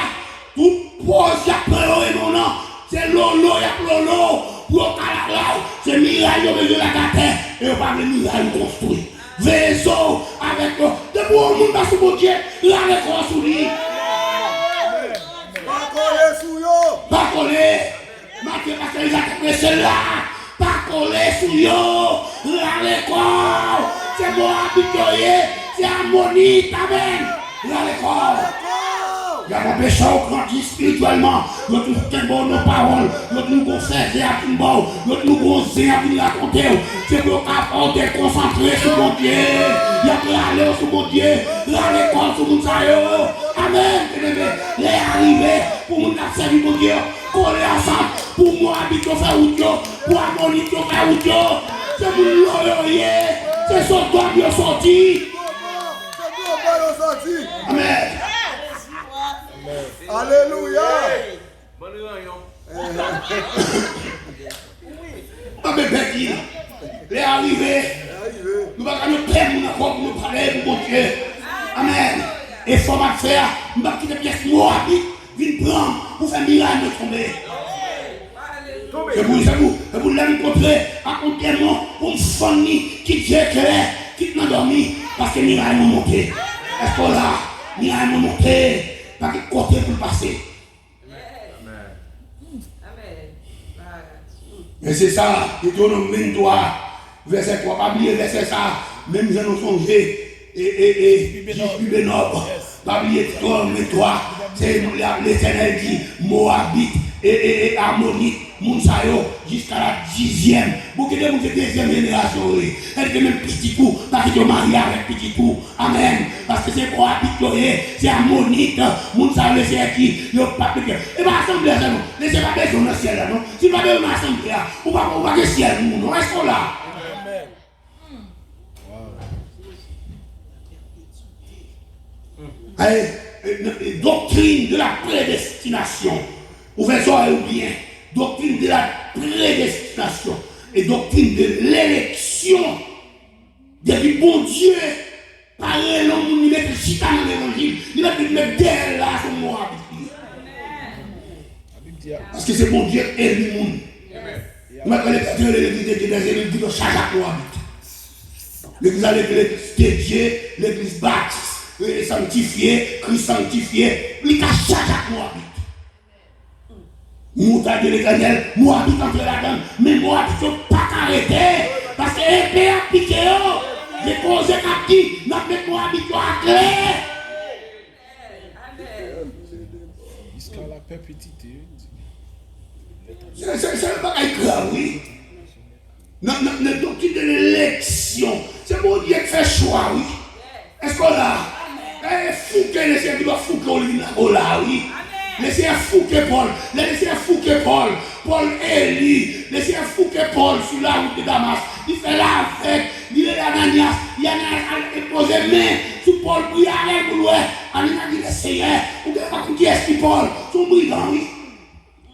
tout pose ya pleurer mon nom, c'est lolo ya lolo pour calala, c'est miraille yo besoin la terre et pas de miraille construit. Vaisseau avec de bon monde dans ce bon Dieu, là les construit. Pas coller sous yo. Pas coller. Mathieu parce qu'ils a pressé là. Pas coller sous yo. Là l'école. C'est bon habitué. C'est harmonie, amen. Là l'école. Il y a un péché au grandi spirituellement. Il y a tout le bon nos paroles. Il y a tout le bon faire à tout le bon. Il y a tout le bon zé à venir raconter. C'est pour apporter, concentrer sur mon Dieu. Il y a pour aller sur mon Dieu. Là l'école sur mon saillot. Amen. Les arrivés pour mon servir mon Dieu. Coller ensemble. Pour moi habiter faire où Dieu. Pour harmonie faire où Dieu. C'est pour l'oreiller. C'est son doigt bien sorti. Amen. Alléluia. Amen. Les arrivés. Nous allons nous prendre pour nous parler pour mon Dieu. Amen. Et faut faire. Nous allons quitter pièce moi. Viens prendre pour faire miracle de tomber. C'est pour l'encontrer à compter pour me fournir qui Dieu clair, qui m'a dormi parce que miracle m'a monté. Est-ce que là, miracle m'a monté parce que côté pour passer. Mais c'est ça, Deutéronome 23, verset 3, pas oublier verset ça, même je nous songé et Benob, pas oublier Deutéronome 23, c'est l'Éternel dit Moabite et Ammonite, Mounsayo, jusqu'à la 10e. Vous qui êtes de deuxième génération, elle est même petit tout, parce que marié avec petit tout. Amen. Parce que c'est Moabite, c'est Ammonite, Mounsayo, c'est qui, il n'y a pas de cœur. Et bien, assemblée, non, laissez pas besoin dans le ciel, non. Si vous avez une assemblée, on va voir le ciel, non, est-ce qu'on l'a? Allez, doctrine de la prédestination. Ouvrez-vous ou bien. Doctrine de la prédestination et doctrine de l'élection. Depuis bon Dieu, par l'homme, il met le chita dans l'évangile, il met d'elle là sur moi. Parce que c'est bon Dieu et le monde. Maintenant, les pasteurs de l'église de Dieu, charge à quoi l'église de Dieu, l'église baptiste, sanctifiée, Christ sanctifié, il a charge à quoi Mouta de l'Éternel, moi habite entre la dame, mais moi habite pas arrêter, parce que l'épée a piqué, les causes captives, n'a pas moi habite à clé. Jusqu'à la perpétuité. C'est pas grave, oui. Notre doctrine de l'élection, c'est bon Dieu qui fait choix, oui. Est-ce qu'on l'a? Fouquet, les serviteurs doivent fouquer au là, oui. Laissez fouquer Paul, laissez fouquer Paul, Paul Élie, laissez fouquer Paul sur la route de Damas. Il fait la fête, il est Ananias, il a posé main sur Paul pour y aller pour l'ouest. Ananias dit le Seigneur, vous ne devez pas qui est-ce qui Paul, son brigand, oui.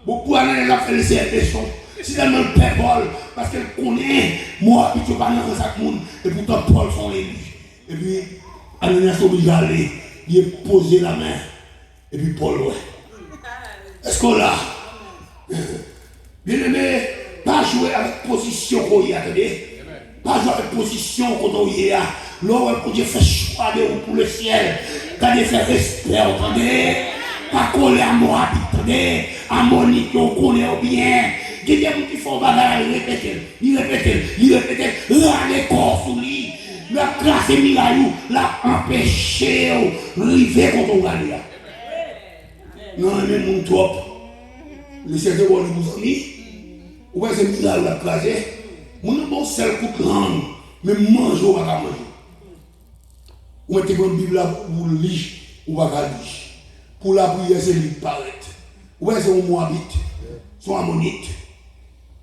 Beaucoup Ananias a fait les servitions. Si elle me paie Paul, parce qu'elle connaît, moi, puis tu vas dans chaque monde, et pourtant Paul sont élus. Et puis, Ananias est obligé d'aller, il a posé la main, et puis Paul, ouais. Est-ce qu'on l'a? Bien aimé, pas jouer avec position qu'on y a, attendez. Pas jouer avec position qu'on y a. L'homme pour Dieu fait choix de vous pour le ciel. Quand il fait respect, attendez. Pas coller à moi, attendez. Ammonite, on connaît bien. Il y a des gens qui font bagarre, ils répètent, là, les corps sous lui. La classe Miraillou l'a empêché de river contre Gagné. Non, mais mon trop. Les certains vont nous amis. Ou bien c'est Miraillou la classe. Mon bon seul coup de langue, mais manger ou pas manger. Ou mettez une Bible là pour lire ou pas lire. Pour la prière, c'est lui paraître. Ou bien c'est un Moabite, son Ammonite.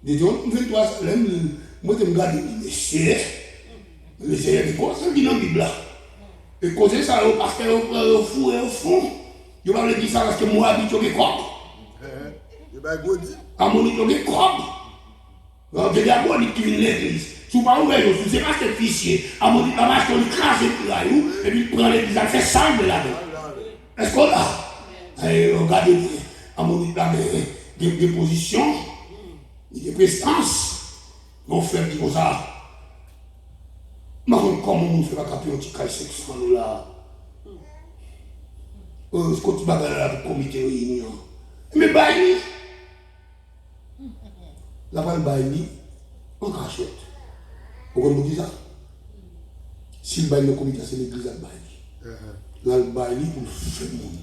Des gens, 23, moi je me garde, le Seigneur dit quoi, c'est qui dans la Bible là. Et causer ça, parce que au fou et au fond, je vais dire ça parce que Moabite, il y a des crobes. Ammonite, il y a des crobes. Donc, il y a des Ammonite qui viennent de l'église. Si vous ne pouvez pas ouvrir, ce n'est pas ce fichier. Ammonite, la marche, on écrase le et puis il prend l'église, il fait salve là-dedans. Est-ce qu'on a? Regardez, Ammonite, là, des positions, des prestances. Mon frère dit comme ça. Mais comment on ne fait pas caper un petit caille sexuel là? Ce qu'on va faire là pour comité réunion. Mais Baïni, la parole Baïni, en cachette. Vous comprenez ça? Si le Baïni comité, c'est l'église à Baïni. Là, le Baïni pour faire le monde.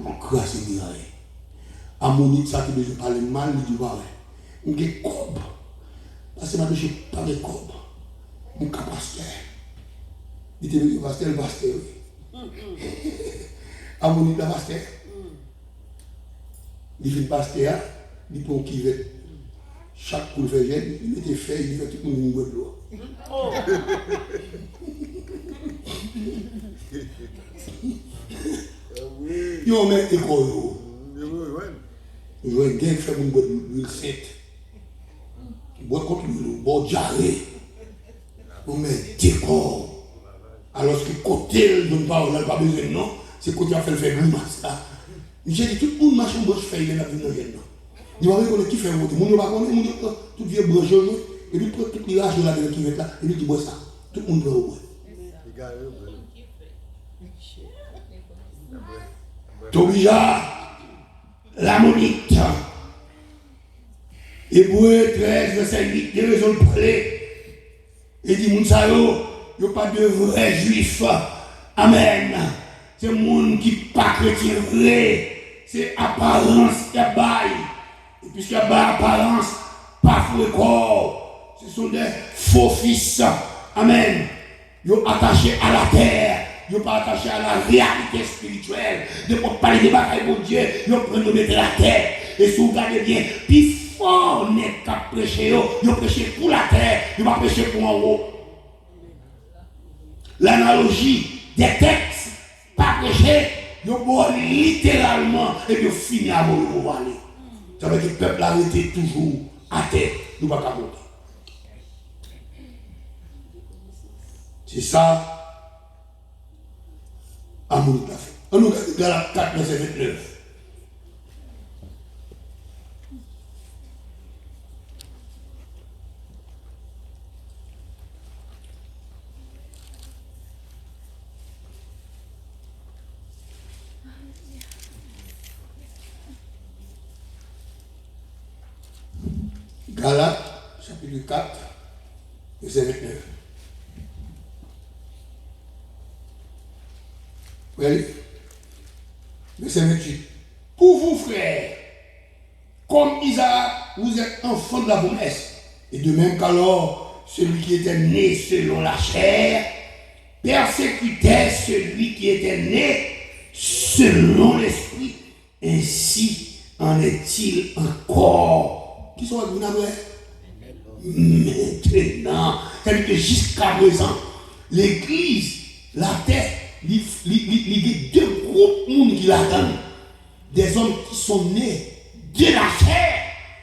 Pour crasser les rails. Ammonite, ça qui besoin de parler mal, il dit ouais. On a des cobes. Parce que je n'ai pas de cobes. Mon pasteur. Il était venu pasteur, le pasteur. Ammonite, la pasteur. Il fait le pasteur, il prend qui veut. Chaque coup de faire gêne, il était fait, il fait tout le monde de l'eau. Il y a un école. Il y a un gars qui fait une bonne l'huile sainte. Il boit contre l'huile, il boit jarret. On met décor. Alors que côté, je ne parle pas besoin de non, c'est côté à faire grimace là. J'ai dit tout le monde marche en branche fait, il est là dans le il va reconnaître qui fait voter. Mon ne va pas connaître, tout vieux branche et puis tout les rages de la qui va être là, et puis tu bois ça. Tout le monde peut boire. Tobija, l'Ammonite. Hébreu 13, verset 8, des raisons de parler. Il dit, Mounsayo, il n'y a pas de vrais juifs. Amen. C'est le monde qui n'est pas chrétien vrai. C'est apparence qui a bail. Et puisqu'il y a bail apparence, pas faux corps. Ce sont des faux fils. Amen. Ils sont attachés à la terre. Ils ne sont pas attachés à la réalité spirituelle. Ils ne peuvent parler de bagailles pour Dieu. Ils prennent de mettre la terre. Et si vous regardez bien, puis fort n'est qu'à prêcher. Ils prêchent pour la terre. Ils ne vont pas prêcher pour en haut. L'analogie des textes, pas prêcher, ils vont littéralement et ils finissent à mourir. Ça veut dire que le peuple a été toujours à terre. Nous ne pouvons pas monter. C'est ça. Ammonite a fait. On nous regarde Galates 4, verset 29. Galates, chapitre 4, verset 29. Oui. Verset 28. Pour vous, frères, comme Isaac, vous êtes enfants de la promesse. Et de même qu'alors, celui qui était né selon la chair, persécutait celui qui était né selon l'esprit. Ainsi en est-il encore. Qui sont vous n'avez maintenant, c'est-à-dire que jusqu'à présent, l'église, la terre, il y a deux groupes de monde qui l'attendent. Des hommes qui sont nés de la chair.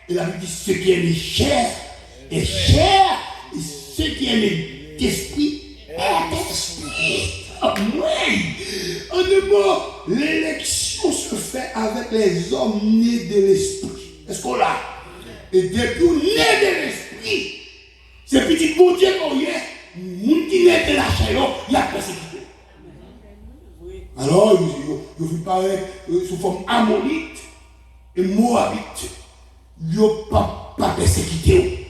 Et la Bible dit ce qui est né chair est chair, et ce qui est né d'esprit est esprit. Oui! En deux mots, l'élection se fait avec les hommes nés de l'esprit. Est-ce qu'on l'a? Et depuis qu'on est de l'esprit, c'est petit bon Dieu qu'on y est, nous qui est de la chair, il y a persécuté. Alors, il faut paraître sous forme ammonite, et Moabite, ils n'ont pas persécuté.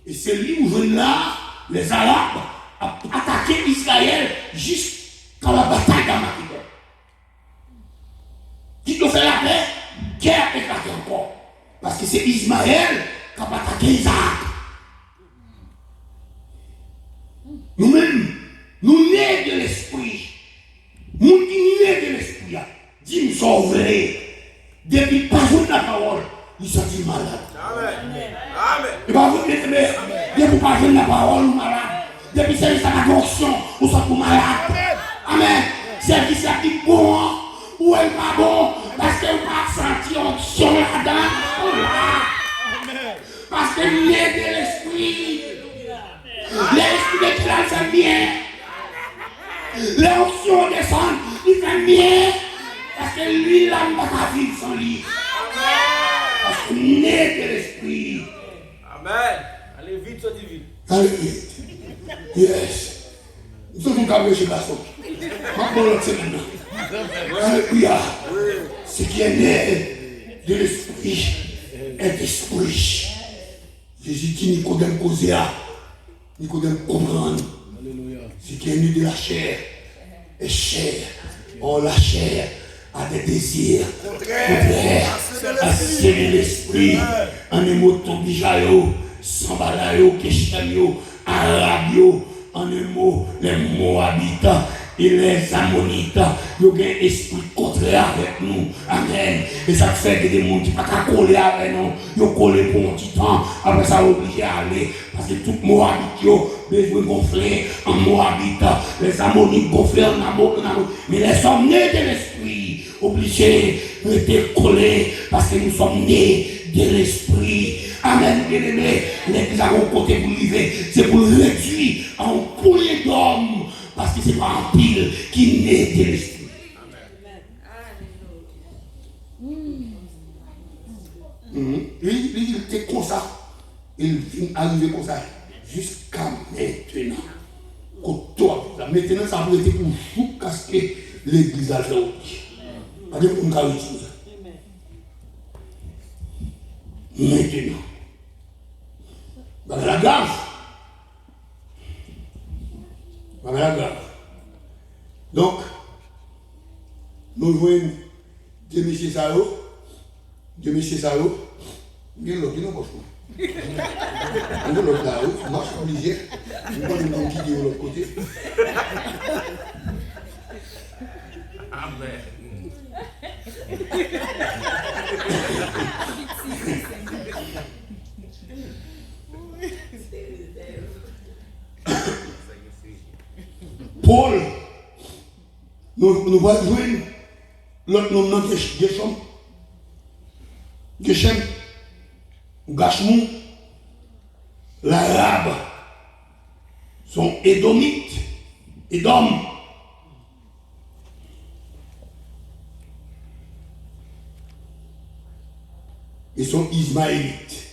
Et c'est lui où là, les Arabes ont attaqué Israël jusqu'à la bataille d'Armageddon. Qui ont fait la paix, guerre éclatée encore. Parce que c'est Ismaël qui a attaqué Isaac. Nous-mêmes, nous nés de l'esprit. Nous qui nés de l'esprit, dit nous sommes vrais. Depuis pas de la parole, nous sommes malades. Amen. Et pas vous mais depuis pas de la parole, nous sommes malades. Depuis c'est la fonction, nous sommes malades. Amen. C'est qui ça qui bon, ou est pas bon, parce que vous pas senti onction là-dedans. Parce que nous nés de l'esprit. L'esprit de Dieu fait bien. L'onction descend, il fait bien. Parce que lui, là, ne va pas vivre sans lui. Parce que né de l'esprit. Amen. Allez vite, sois divine. Allez vite. Yes. Nous sommes tous chez garçon. Maintenant, l'autre semaine. Alléluia. Ce qui est né de l'esprit est esprit. Jésus dit Nicodème causé à. Nicodème comprendre. Ce qui est né de la chair est chair. Or la chair a des désirs contraires à serrer l'esprit. En un mot, Tobijayo, Sambalayo, Keshayo, Arabio, en un mot, les Moabites et les Ammonites, ils ont un esprit contraire avec nous. Amen. Et ça fait que des gens qui ne sont pas collés avec nous, ils ont collé pour un petit temps. Après ça, ils sont obligés d'aller. Parce que tout Moabite, ils ont besoin de gonfler en Moabite. Les Ammonites gonfler en Ammonites. Mais les sommes nés de l'esprit, obligés de être collés parce que nous sommes nés de l'esprit. Amen, bien-aimé. L'église a un côté pour vivre, c'est pour le réduire en poignée d'hommes. Parce que ce n'est pas un pile qui naît de l'esprit. Il était comme ça. Il vient arriver comme ça. Jusqu'à maintenant. Maintenant, ça peut être pour tout casquer l'église à l'autre. Pas de pour nous utiliser. Maintenant. La grave. La grave. Donc, nous voyons Dieu Monsieur Salo. Dieu Monsieur Salo. Il y a l'autre qui n'a pas choisi. Il y a l'autre là-haut. Moi, je suis obligé. Nous allons nous guider de l'autre côté. Amen. Paul, nous voyons jouer l'autre nom de Geshem, Gashmou, l'arabe, sont édomites, Édom. Ils sont ismaélites.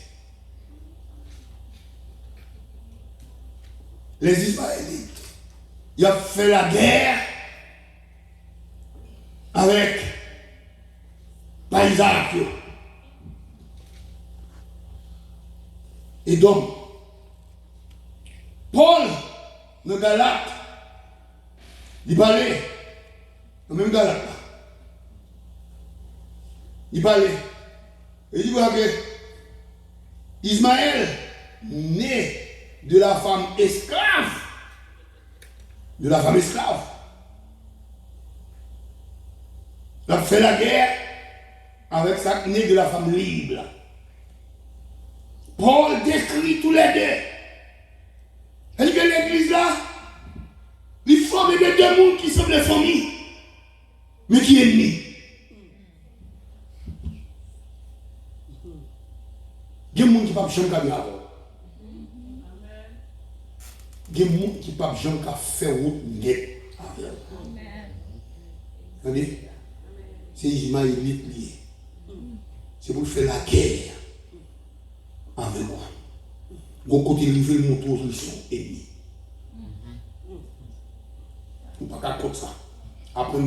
Les Ismaélites, ils ont fait la guerre avec Isaac. Et donc, Paul, le Galate, il parlait, le même Galate, il parlait. Et il dit que Ismaël, né de la femme esclave, il a fait la guerre avec sa né de la femme libre. Paul décrit tous les deux. Elle dit que l'église là, il forme de deux mondes qui sont des familles, mais qui est ennemis. Il y a des gens qui ne peuvent pas jamais faire avant. Il y a des gens qui ne peuvent pas jamais faire route net avec. Attendez, c'est Ismaélite lié. C'est pour faire la guerre avec vous. Vous côté livrer le moto, ils sont ennemis. Vous ne pouvez pas comme ça. Après,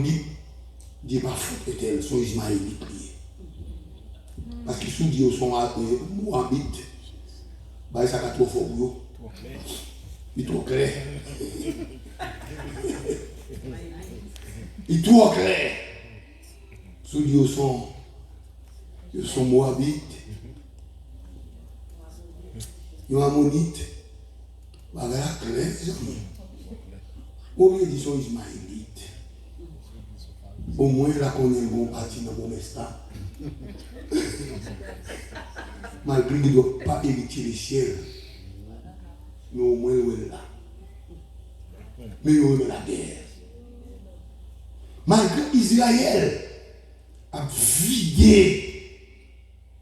Dieu m'a foutu, ils sont Ismaélites liés. Parce que sous Dieu sont moabites. Bah, ça va trop fort pour eux. Il est trop clair. Il est trop clair. Sous Dieu sont moabites. Ils sont ammonites. Bah, là, clair, les amis. Au mieux, ils sont ismaélites. Au moins, là, qu'on est un bon parti dans mon instant. Malgré qu'il ne doit pas hériter les ciels. Mais au moins, il est là. Mais il est la guerre. Malgré Israël a vidé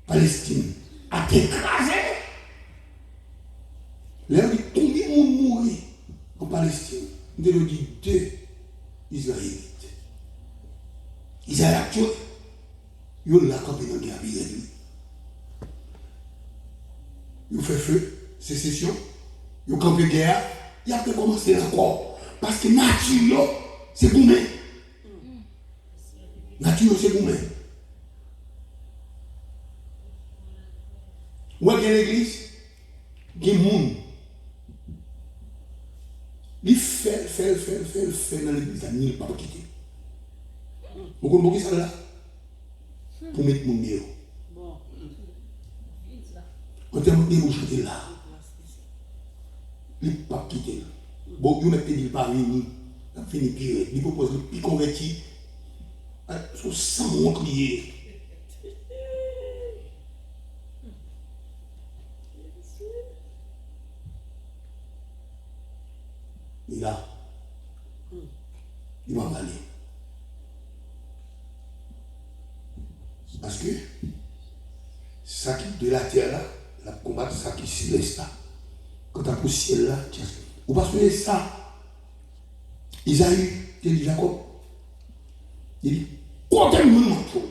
Palestine, a écrasé. Là, il dit combien de monde mourir en Palestine? Il nous dit 2 Israélites. Israël a tué. Il a campé dans la guerre avec lui. Il fait feu, sécession. Il a campé guerre. Il a pu commencer encore. Parce que nature, c'est vous-même. Nature, c'est vous-même. Où est l'église? Il y a des gens. Il fait dans l'église, il ne peut pas quitter. Vous comprenez ça là? Pour mettre mon nez. En termes de vous chanter là, il ne peut pas quitter. Bon, vous mettez pas venir, il a fini pire. Il propose le plus converti, son sang crier. Et là, il va aller. Parce que ça qui de la terre là, la combattre ça qui céleste là. Quand tu as le ciel là, vous passez ça. Isaïe, il dit Jacob, il dit, comptez le manteau.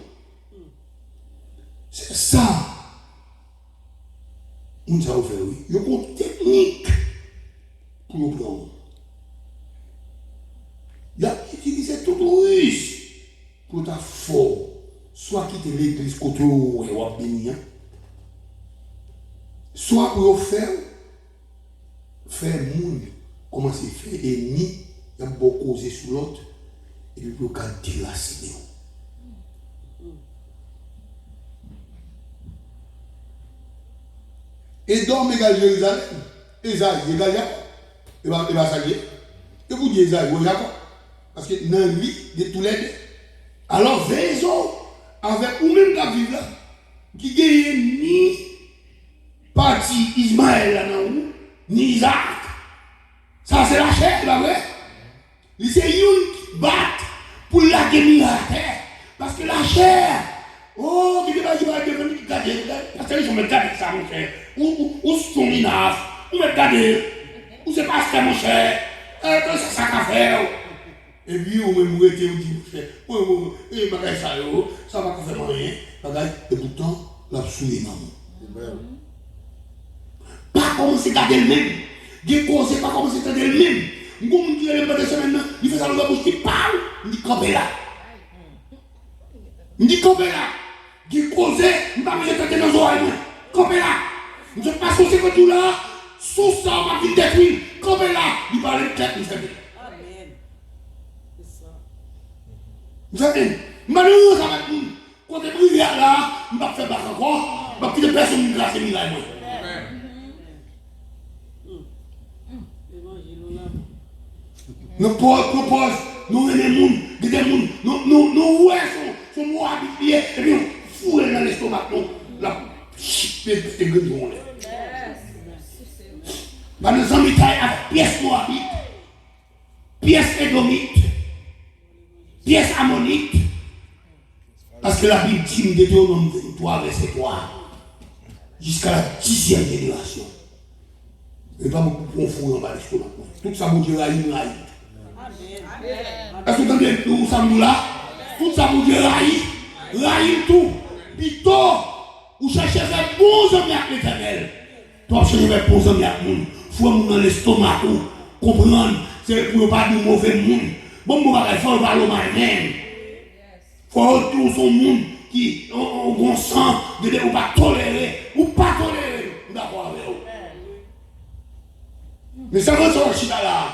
C'est ça. On ça fait oui. Il y a une technique pour le prendre. Il a utilisé tout riche pour ta fort. Soit quitter l'église côté où il va bénir, soit pour faire monde, commencer à faire ennemi, il y a beaucoup causé sur l'autre, et puis pour garder la ciné. Et donc, égale Jérusalem, Esaïe égale Jacob, il va s'allier. Et vous dites Esaïe, vous Jacob, parce que dans lui, il y a tous les deux. Alors, veillons avec vous-même qui vivent là, qui gagne ni parti Ismaël là dans vous, ni Isaac. Ça c'est la chair, là, vrai? C'est une qui bat pour la gagner à terre. Parce que la chair, oh, qui va devenir gardé, parce qu'ils sont me gardés ça, mon cher. Ou sont minaf, ou me gardés, ou c'est pas ça, mon cher. C'est ça qu'a fait. Et puis, on me dit, ça va faire rien. Et pourtant, la souillé dans nous. Pas commencer à garder le même. Des causes, pas commencer à garder le même. Nous, on dit, il fait ça dans la bouche qui parle. On dit, campé là. On dit, campé là. Des causes, on va me jeter dans les oreilles. Campé là. On ne passe pas ce tout là. Sous ça, on va venir détruire. Campé là. Il parle de tête, il fait. Vous savez, malheureusement, quand on est là, on va faire battre encore, on va quitter personne qui glace et là. Nous propose, nous aimons les gens, nous voyons son mot habitué, et puis on fout dans l'estomac, la chipée de gueule. Par nous en détail avec pièces moabites, pièces édomites, pièces ammonites, parce que la Bible dit, Deutéronome 23, verset 3, jusqu'à la 10e génération. Et pas beaucoup confondre dans l'estomac. Tout ça, mon Dieu, raït. Est-ce que vous entendez nous sommes là? Tout ça, mon Dieu, raït tout. Plutôt, vous cherchez faire bons amis avec l'Éternel. Toi, vous cherchez faire bons amis avec nous. Faut nous dans l'estomac, comprendre, c'est pour ne pas de mauvais monde. Bon, il faut parler au mal même. Il faut retourner son monde qui ont bon sang, ou pas tolérer, ou pas tolérer. D'accord avec vous. Mais ça va sortir là.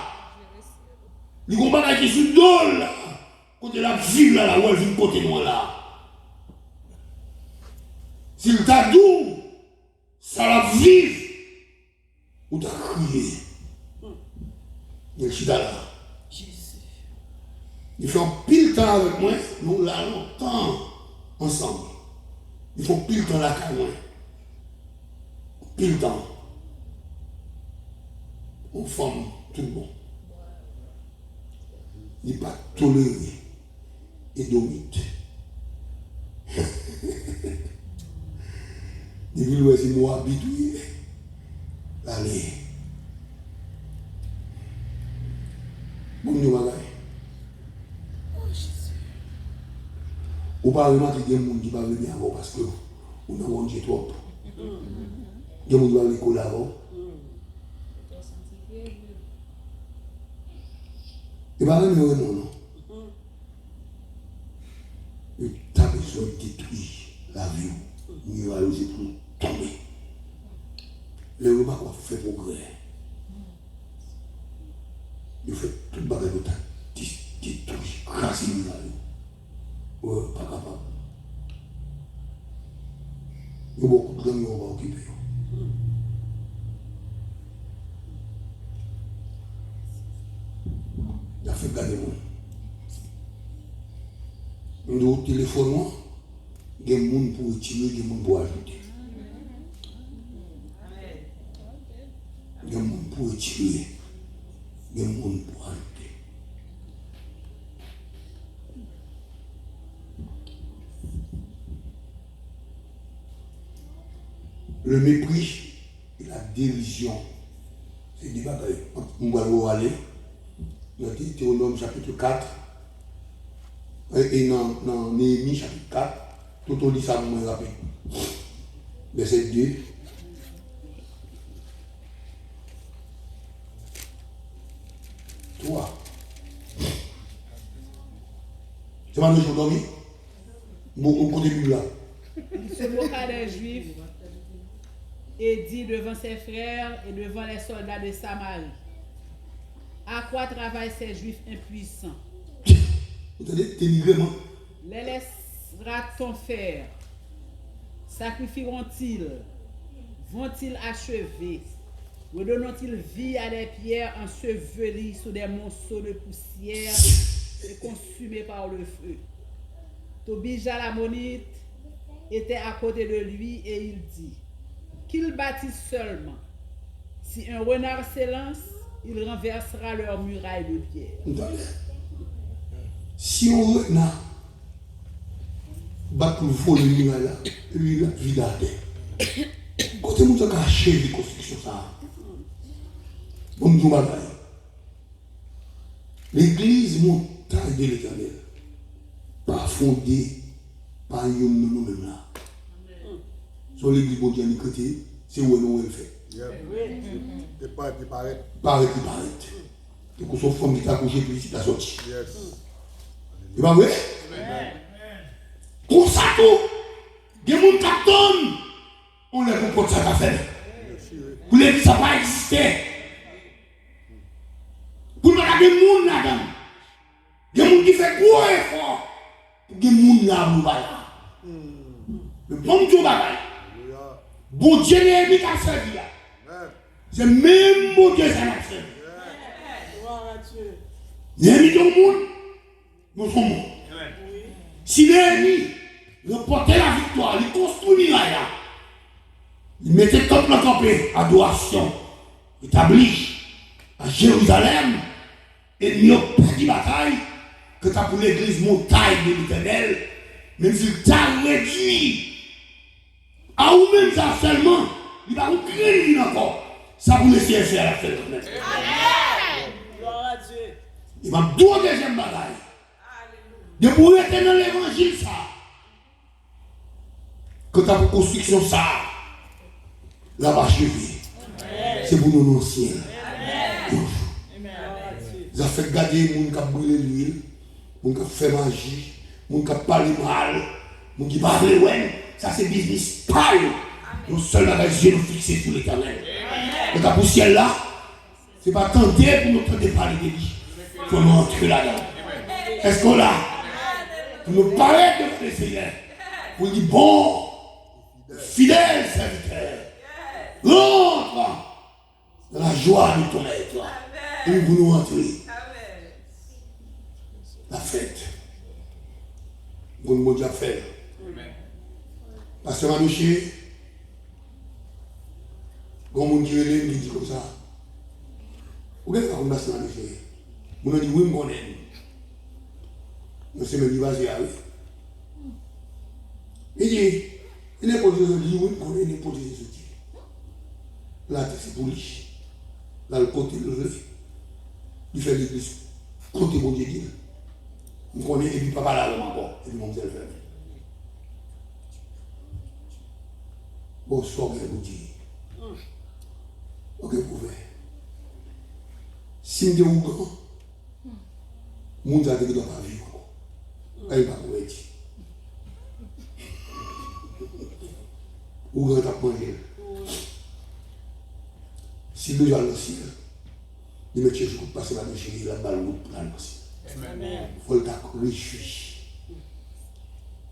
Les combats qui sont drôles là. Côté la ville là, où elle vient côté moi là. S'il t'a doux, ça la vive. Ou t'as crié. Il est là. Ils font pile temps avec moi, nous là longtemps ensemble. Ils font pile temps là avec moi. Pile temps. On forme tout le monde. Il n'est pas toléré et domite. Depuis le c'est moi habitué. Allez. Bon, nous bagaille. Ou pas vraiment qu'il y a des gens qui ne venir avant parce que on a mangé trop. Il y a des gens qui vont à l'école avant. Et pas même non. Tu as besoin de détruire la vie. Mieux à l'oser pour tomber. Le repas qu'on fait progrès. Il fait tout le bagage de ta détruire, crasser la vie. Ouais, pas capable. Il y a beaucoup de gens qui vont occuper. Il a fait garder moi. Nous avons téléphone, il y a des gens pour retirer, il y a des gens pour ajouter. Il y a des gens pour retirer, il y a des gens pour ajouter. Le mépris et la dérision, c'est des bagailles. On va aller dans Deutéronome chapitre 4 et dans Néhémie chapitre 4, tout on lit ça moins rapide. Verset 2. Toi. C'est pas nous qui dormi? Beaucoup côté Bible là. Il se moqua des Juifs et dit devant ses frères et devant les soldats de Samarie: à quoi travaillent ces Juifs impuissants? Vous entendez? Dénigrement. Les laissera-t-on faire? Sacrifieront-ils? Vont-ils achever? Redonnont-ils vie à des pierres ensevelies sous des monceaux de poussière et consumées par le feu? Tobija l'ammonite était à côté de lui et il dit: qu'ils bâtissent seulement. Si un renard s'élance, il renversera leur muraille de pierre. Si on renard bat pour voler le muraille là, lui il a vide à terre. Quand on a caché les constructions ça, bon nous bagaille. L'église montagne de l'Éternel, pas fondée par nous-mêmes là. Sur l'église bon Dieu côté, c'est où nous le fait. Et pas qui paraît. Paraît qui paraît. Donc on s'en forme qui t'a couché puis il a sorti. C'est pas vrai? Comme ça tout, des gens qui attendent, on les comporte ça qu'a fait. Pour l'église ça pas exister. Pour nous des gens là-dedans. Des gens qui fait gros effort. Des gens là nous là. Le bon Dieu bagaille. Bon Dieu n'est pas servi là. C'est même bon Dieu ça n'a servi. L'ennemi du monde, nous sommes. Si l'ennemi remportait la victoire, il construit là, il mettait le temple en campé, adoration établie à Jérusalem, et il n'y a pas de bataille que tu as pour l'église montagne de l'Éternel, même s'il t'a réduit. À ou même ça seulement, il va vous créer encore. Ça vous laisser faire la fête. Amen. Il va deux deuxième bagaille. De pour être dans l'évangile ça. Que tu as pour construction ça. La va achever. C'est pour nos anciens. Ils ont fait garder les gens qui ont brûlé l'huile, les gens qui ont fait magie, les gens qui ont parlé mal. Nous qui parlons, ouais, ça c'est business pâle. Nous seuls avec les yeux nous fixés sur l'éternel. Et ta poussière là, c'est pas tenter pour nous tenter de parler de lui. Il faut nous entrer là-dedans. Est-ce qu'on l'a? Pour nous parler de le Seigneur. Pour dire bon, fidèle serviteur, rentre dans la joie de ton être. Et pour nous entrer. La fête. Bon Dieu a fait. Pasteur Manouché, quand mon Dieu est dit comme ça, vous voyez comme Pasteur Manouché, on a dit oui, on est. Nous sommes venus basés à eux. Il dit, il n'est pas de dire oui, on est, n'importe qui. Là, c'est pour lui. Là, le côté levé, il fait l'église. Côté mon Dieu dit. On connaît, et puis papa là, encore, et puis mon Dieu le fait. Bonsoir, vous dit. Ok, vous pouvez. Si vous êtes grand, mon Dieu ne doit pas vivre encore. Elle va vous dire. Ou grand à manger. Si le gens le ciel, il met chez vous passer la déchérie, la balle ou la ciel. Il faut le réjouir.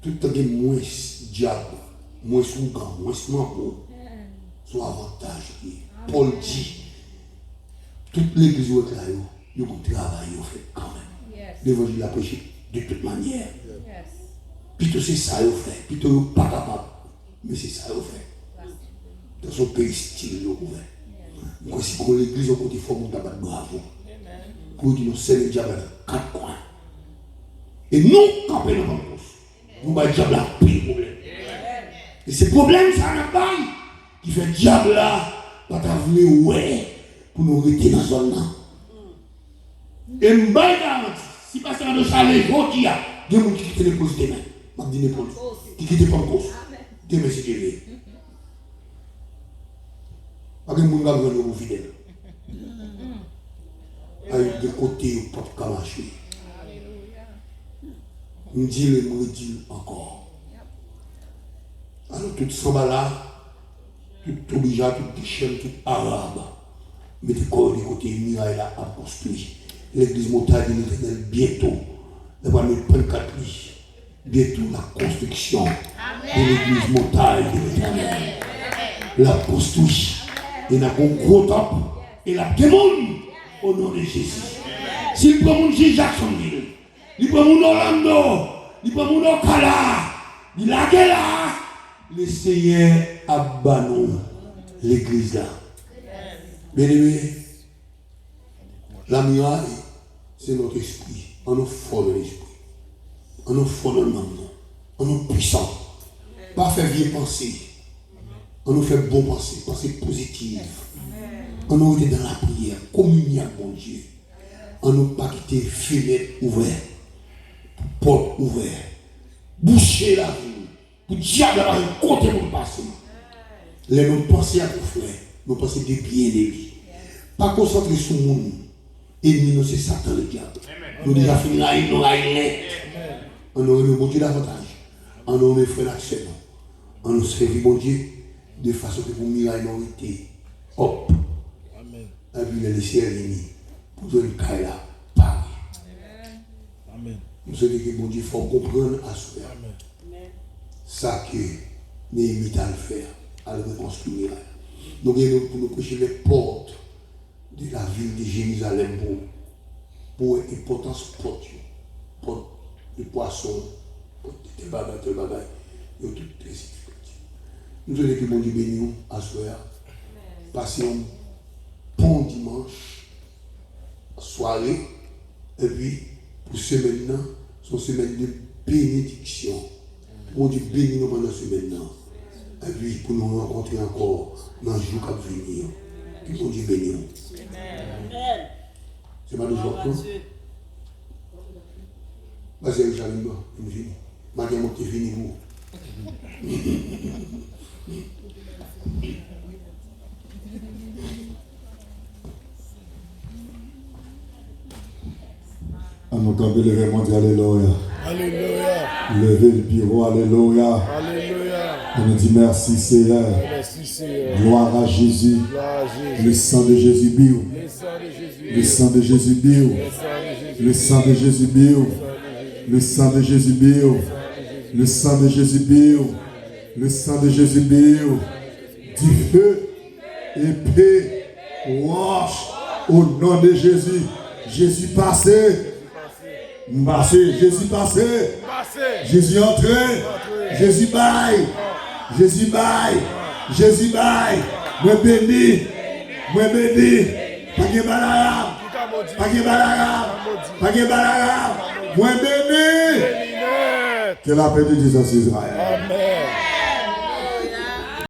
Tout le temps, moins diable, moins sougan, moins mambo, son avantage. Paul dit, toute l'église où est là, il y a un travail fait quand même. L'évangile a prêché de toute manière. Plutôt c'est ça qu'il fait, plutôt pas capable, mais c'est ça qu'il fait. Dans son pays style, il ouvert. Moi, si pour l'église, on côté fort, on tabac bravo. Pour dire, nous sommes les diables dans 4 coins. Et nous, campons dans la course. Nous, le diable a pris le problème. Et ce problème, ça n'a pas qui fait le diable là, pas venir ouais, pour nous rester dans la zone là. Et je me garantis, si pasteur de chalet, il y a des gens qui quittent les pauses demain. Je dis n'importe quoi. Qui quittent pas le cause. Demain, c'est Dieu. Pas de gens qui ont été fidèles. Avec des côtés où pas de marcher. On dit le mot dit encore. Alors tout ça là, tout obligé, tout déchiré, tout arabe. Mais des corps des côtés murailles là à construire. L'église montagne de l'Éternel bientôt. Elle va mettre 24 lits. Bientôt la construction de l'église montagne de l'Éternel. La construit. Il y a un gros temple. Et la démon au nom de Jésus. S'il prend mon Jésus Jacksonville, il prend mon Orlando, il prend mon Ocala, il a là, le Seigneur abat l'église là. Bien aimé, la muraille, c'est notre esprit. On nous forme l'esprit. On nous forme le nom. On nous puissant. Pas faire vieille pensée. On nous fait bon penser, pensée positive. On nous était dans la prière, communier avec mon Dieu. On nous pas quitter fenêtre ouverte, porte ouverte, boucher la vie, pour diable avoir un côté pour passer. Les nous penser à pour frère, nous penser de bien de lui. Pas concentrer sur le monde. Ennemi nous c'est Satan le diable. Nous déjà fini là, nous là on nous remet bon Dieu davantage. On nous remet frère l'action. On nous servit bon Dieu de façon que pour miraille nous été hop. Et puis les laisser l'ennemi pour jouer une caille là, Paris. Amen. Nous savons que bon Dieu faut comprendre à ce faire. Ça que Néhémie a le faire, à le reconstruire. Nous venons pour nous prêcher les portes de la ville de Jérusalem pour l'importance porte de poissons, porte de bagailles, et toutes les difficultés. Nous savons que bon Dieu bénit à ce faire. Passez un bon dimanche, soirée, et puis pour semaine, c'est une semaine de bénédiction. Bon Dieu bénit nous pendant cette semaine. Et puis pour nous rencontrer encore dans le jour qui va venir. Puis bon Dieu bénit nous. C'est pas de jour. Vas-y, Richard, je finis. Madame, tu finis vous. À nous camper le vraiment dire alléluia. Alléluia. Levez le bureau, alléluia. Alléluia. On nous dit merci Seigneur. Merci Seigneur. Gloire à Jésus. Gloire à Jésus. Le sang de Jésus bio. Le sang de Jésus. Le sang de Jésus bio. Le sang de Jésus bio. Le sang de Jésus bio. Le sang de Jésus bio. Le sang de Jésus bio. Du feu, épée, roche, au nom de Jésus. Jésus passé. Passé. Jésus passé. Jésus entré. Jésus baille. Jésus baille. Jésus baille. Moi béni. Moi béni. Pas de balayam. Pas de balayam. Pas de balayam. Moi béni. Que la paix de Jésus Israël. Amen.